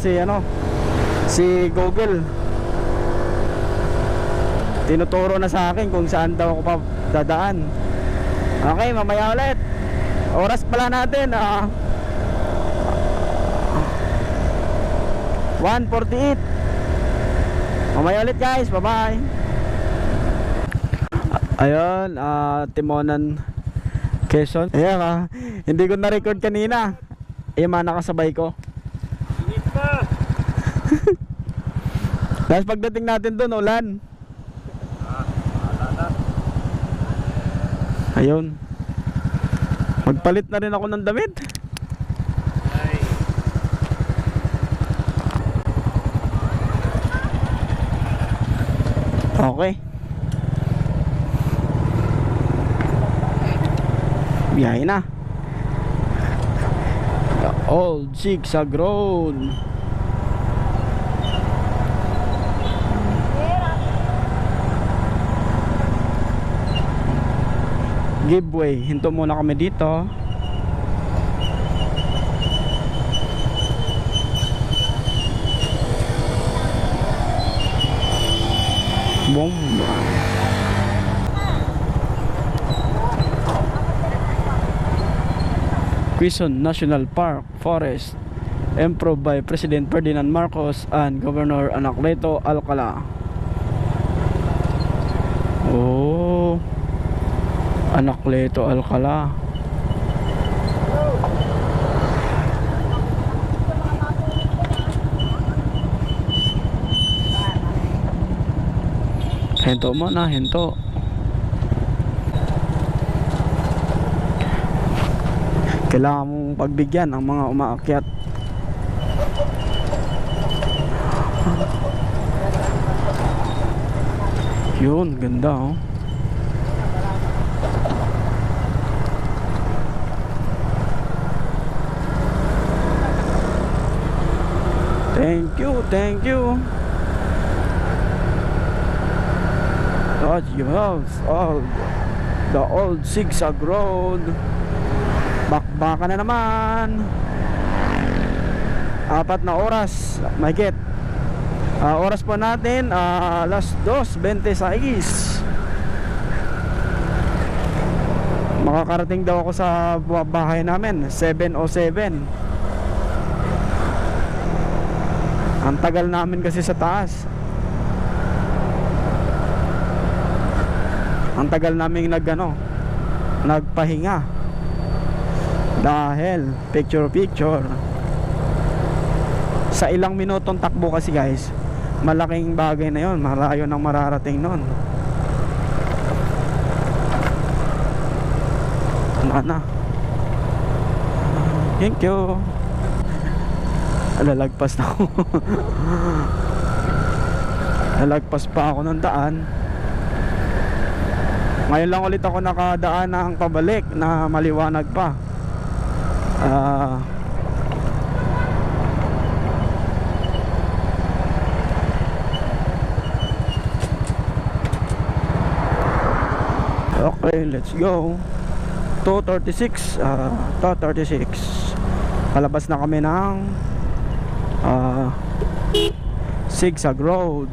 Speaker 1: si Google. Tinuturo na sa akin kung saan daw ako pa dadaan. Okay, mamaya ulit. Oras pala natin 1:48. Mamaya ulit guys, bye bye. Ayun, Timonan, Quezon. Ayan hindi ko na-record kanina. Nakasabay ko.
Speaker 2: Init pa.
Speaker 1: Tapos pagdating natin doon, ulan. Ayun. Magpalit na rin ako ng damit. Okay. Biyahe na. The old zigzag road. Giveaway. Hinto muna kami dito. Bomba. Quezon National Park Forest, improved by President Ferdinand Marcos and Governor Anacleto Alcala. Oh, Anacleto Alcala. Hinto mo na, hinto. Kailangan mong pagbigyan ang mga umaakyat. Yun, ganda oh. Thank you, thank you. God, you have all the old zigzag road. Bakbaka na naman. 4 na oras mahigit. Oras po natin alas 2:26. Makakarating daw ako sa bahay namin 7:07. Ang tagal namin kasi sa taas. Ang tagal namin nagpahinga dahil picture sa ilang minutong takbo kasi guys, malaking bagay na yon, malayo nang mararating nun. Na thank you. Lalagpas na ako. Lalagpas pa ako ng daan. Ngayon lang ulit ako nakadaan ng pabalik na maliwanag pa. Okay, let's go. 2:36. 2:36. Palabas na kami ng zigzag road.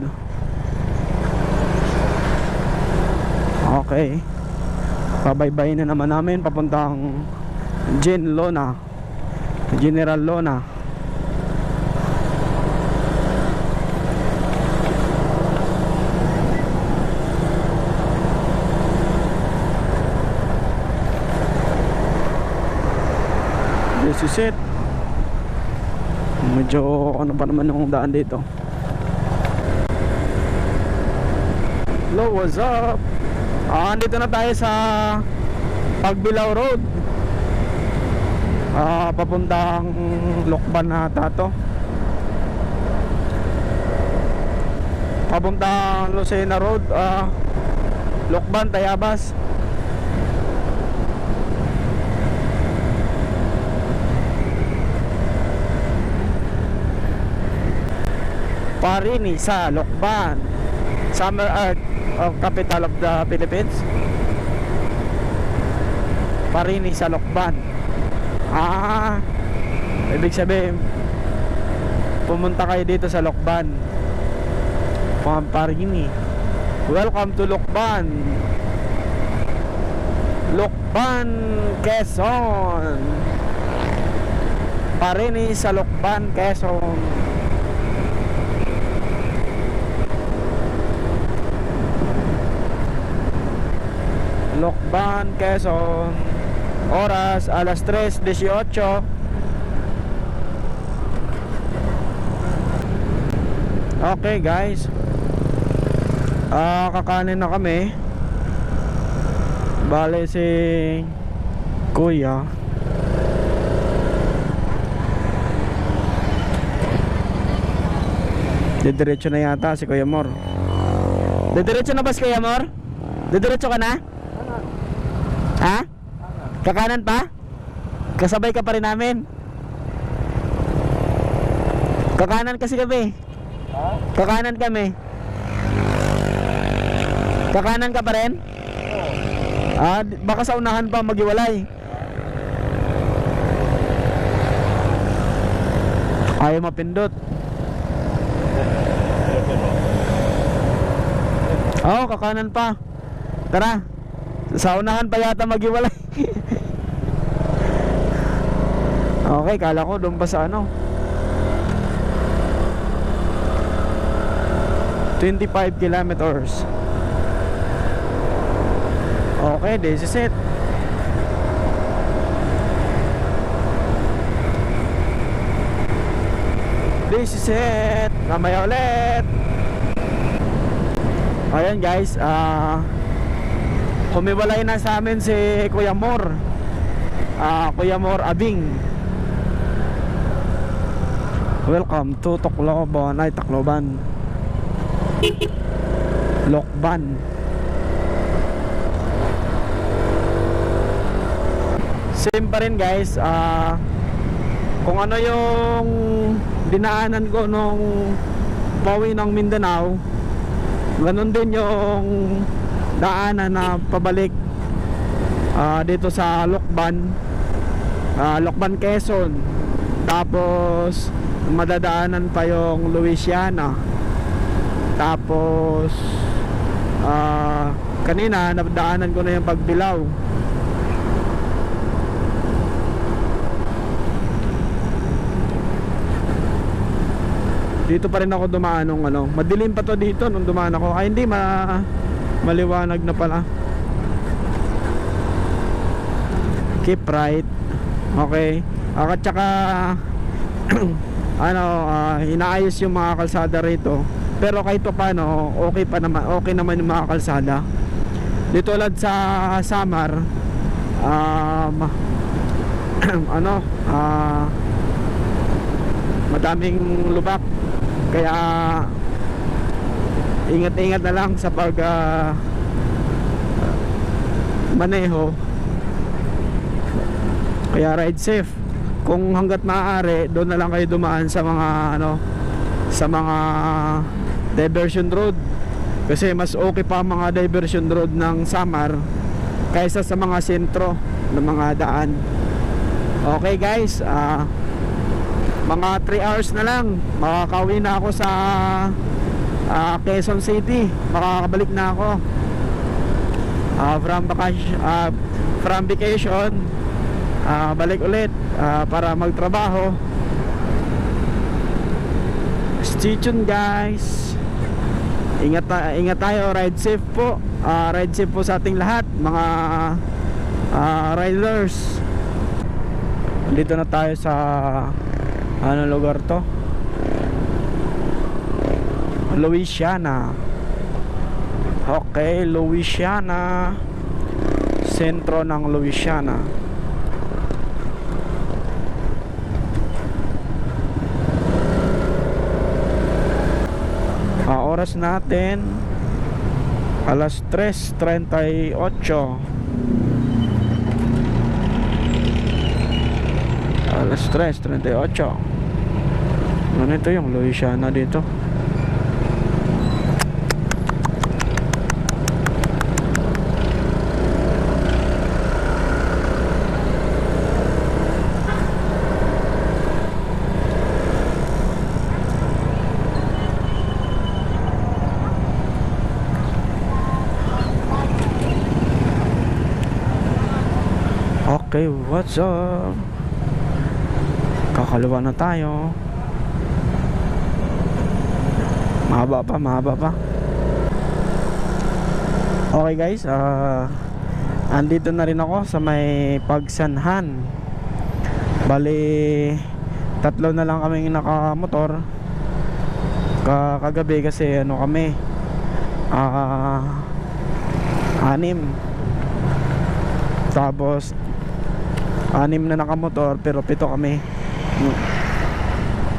Speaker 1: Okay. Pabaybayin na naman namin papuntang General Lona. This is it. Medyo ano pa naman yung daan dito. Hello, what's up? Andito na tayo sa Pagbilao Road. Papuntang Lokban na to. Papuntang Lucena Road, Lokban, Tayabas. Parini sa Lokban, Summer Art of capital of the Philippines. Parini sa Lokban. Ibig sabihin pumunta kayo dito sa Lokban, Parini. Welcome to Lokban, Quezon. Parini sa Lokban, Quezon. Lokban, Quezon. Oras alas 3:18. Okay guys, kakanin na kami. Bale si Kuya didiretso na yata si Kuya Mor. Didiretso na ba si Kuya Mor? Didiretso ka na? Ha? Kakanan pa? Kasabay ka pa rin namin. Kakanan kasi kami. Kakanan kami. Kakanan ka pa rin? Baka sa unahan pa maghiwalay. Ayaw mapindot. Oo, kakanan pa. Tara. Sa unahan pa yata maghiwalay. Okay, kala ko doon pa sa ano 25 kilometers. Okay, this is it. This is it. Mamaya ulit. Ayan guys, humiwalay na sa amin si Kuya Mor. Kuya Mor Abing. Welcome to Tacloban, ay Tacloban, Lokban. Same pa rin guys. Kung ano yung dinaanan ko nung pauwi ng Mindanao, ganun din yung daanan na pabalik dito sa Lokban, Lokban Quezon. Tapos madadaanan pa yung Louisiana. Tapos kanina nadaanan ko na yung Pagbilao. Dito pa rin ako dumaan nung ano, madilim pa to dito nung dumaan ako. Ay hindi, maliwanag na pala. Keep right. Okay. At saka ano, inaayos yung mga kalsada rito. Pero kahit pa paano, okay naman yung mga kalsada. Dito ulit sa Samar, ano, madaming lubak. Kaya ingat-ingat na lang sa pag maneho. Kaya ride safe. Kung hanggat maaari, doon na lang kayo dumaan sa mga ano, sa mga diversion road. Kasi mas okay pa ang mga diversion road ng Samar kaysa sa mga sentro ng mga daan. Okay guys, mga 3 hours na lang makakauwi na ako sa Quezon City. Makakabalik na ako from vacation, balik ulit para magtrabaho. Stay tuned guys. Ingat tayo, ride safe po. Ride safe po sa ating lahat mga riders. Dito na tayo sa ano lugar to? Louisiana. Okay, Louisiana. Sentro ng Louisiana. Oras natin alas 3:38. Alas 3:38. Ano ito yung Louisiana dito? Okay, what's up? Kakaliwa na tayo. Mahaba pa. Okay guys, andito na rin ako sa may Pagsanhan. Bali, 3 na lang kaming nakamotor kagabi kasi ano kami 6. Tapos 6 na nakamotor pero 7 kami.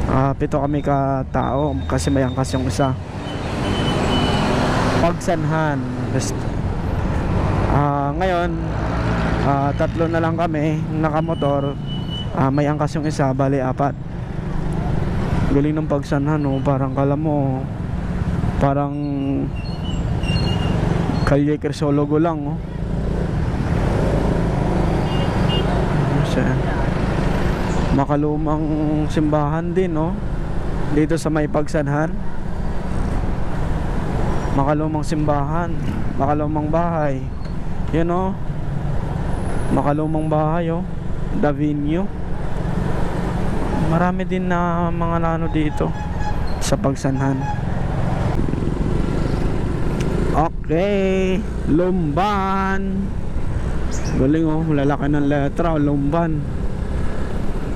Speaker 1: 7 kami ka tao kasi may angkas yung isa. Pagsanhan. Ngayon 3 na lang kami nakamotor. May angkas yung isa, bali 4. Galing ng Pagsanhan, no? Parang kala mo parang Kalye Crisologo lang, oh. Makalumang simbahan din, no? Dito sa may Pagsanhan. Makalumang simbahan, makalumang bahay. Yun, oh. Makalumang bahay, oh. Davino. Marami din na mga nano dito sa Pagsanhan. Okay, Lumban. Galing, oh, lalaki ng letra, Lumban.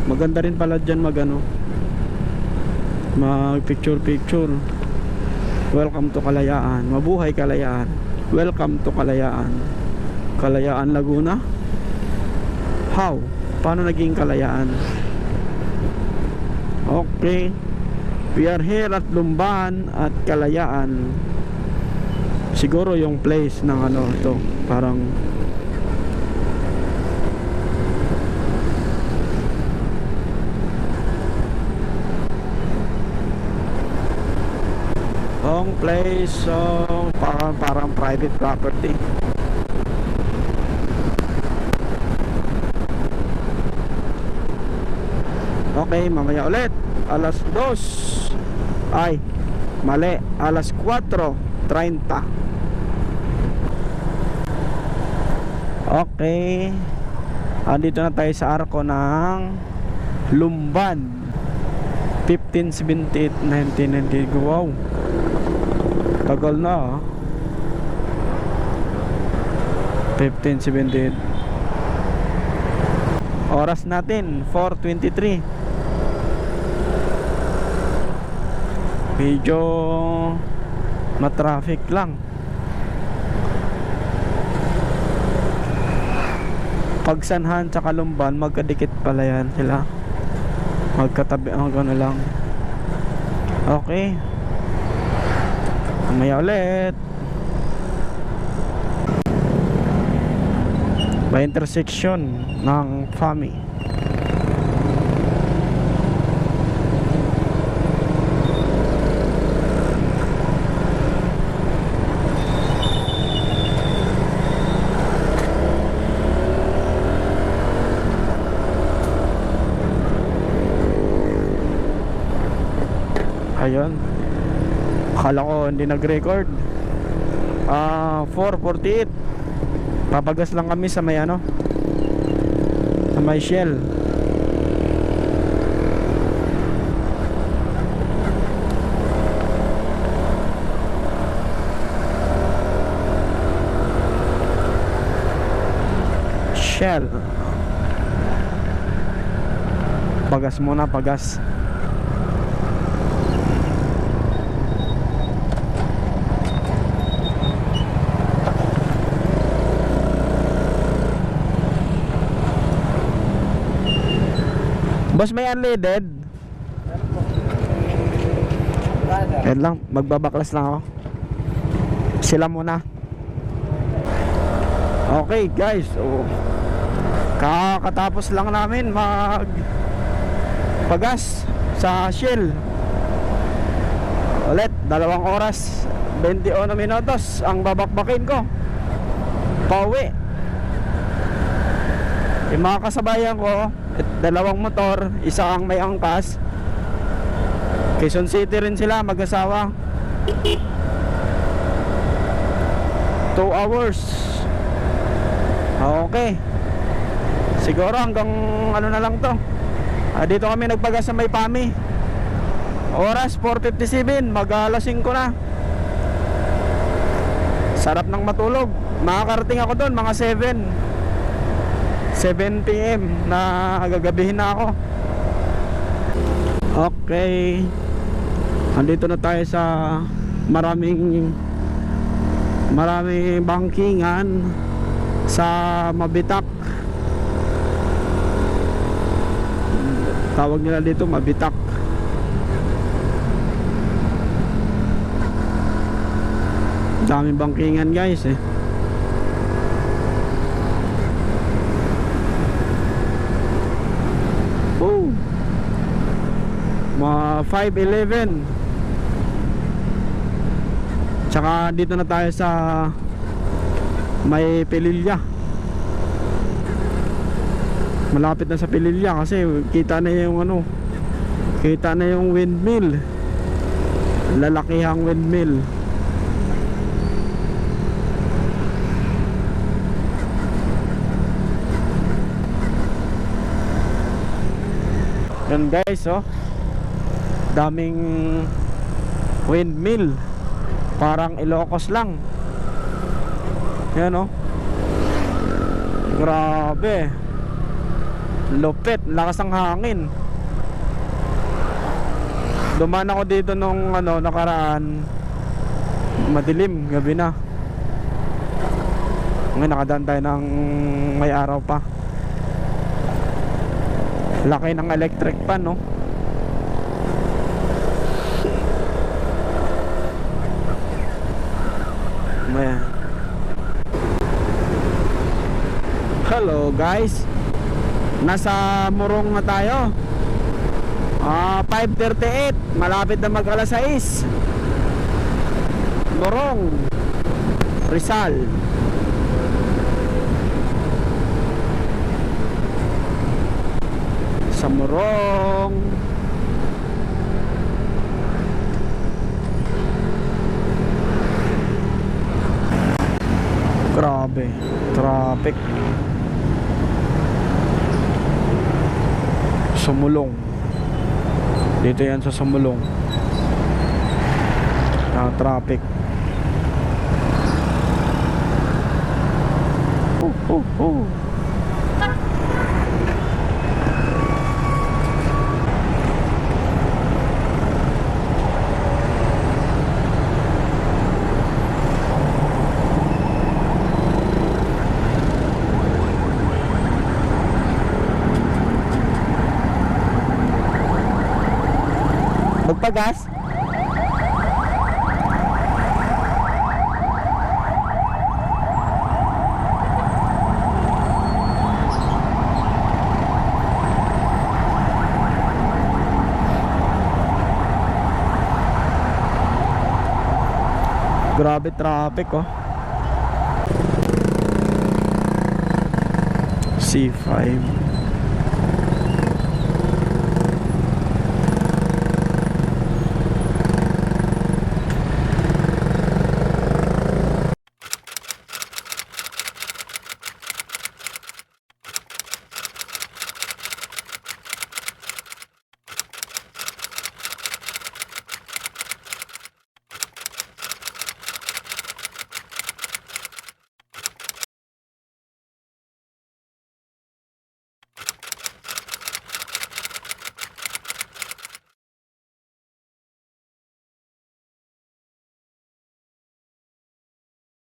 Speaker 1: Maganda rin pala dyan mag picture. Welcome to Kalayaan. Mabuhay Kalayaan. Welcome to Kalayaan. Kalayaan, Laguna. How? Paano naging Kalayaan? Okay, we are here at Lumban at Kalayaan. Siguro yung place ng to, parang place, so parang private property. Okay, mamaya ulit. Alas 2. Ay, mali. Alas 4:30. Okay. Andito na tayo sa arko ng Lumban. 1578, 1990. Wow. Tagal na, 1578. Oras natin 4:23. Medyo ma-traffic lang. Pagsanhan tsaka Lumban, magkadikit pala yan sila. Magkatabi ang gano'n lang. Okay, mamaya ulit. By intersection ng FAMI. Ayun, akala ko hindi nag-record. 4:48. Papagas lang kami sa may sa may Shell. Shell. Pagas muna, pagas. Boss, may unleaded? Yan lang, magbabaklas lang ako. Sila muna. Okay guys, so kakatapos lang namin pagas sa Shell. Ulit, 2 oras 21 minutos ang babakbakin ko pauwi. Yung mga kasabayan ko, 2 motor, isa ang may angkas. Quezon City rin sila, mag-asawa. 2 hours. Okay, siguro hanggang na lang to. Dito kami nagpagas sa may PAMI. Oras 4:57, mag-alas 5 na. Sarap ng matulog. Makakarating ako doon mga 7 PM na gagabihin na ako. Okay, andito na tayo sa maraming bangkingan. sa Mabitak. Tawag nila dito Mabitak. Daming bangkingan guys eh. Oh, mga 5-11. Tsaka dito na tayo sa may Pililya. Malapit na sa Pililya kasi kita na yung ano, kita na yung windmill, lalakihang windmill. Yan guys, oh, daming windmill, parang Ilocos lang. Yan, oh, grabe, lupit, lakas ng hangin. Dumaan ako dito nung ano, nakaraan, madilim, gabi na. Ngayon nakadaan tayo ng may araw pa. Laki ng electric pan, no? Ayan. Hello guys, nasa Morong na tayo. 5:38, malapit na mag alas 6. Morong, Rizal. Sa Morong. Grabe, traffic. Sumulong. Dito yan sa Sumulong. Traffic. Magpagas? Grabe traffic, oh. C5.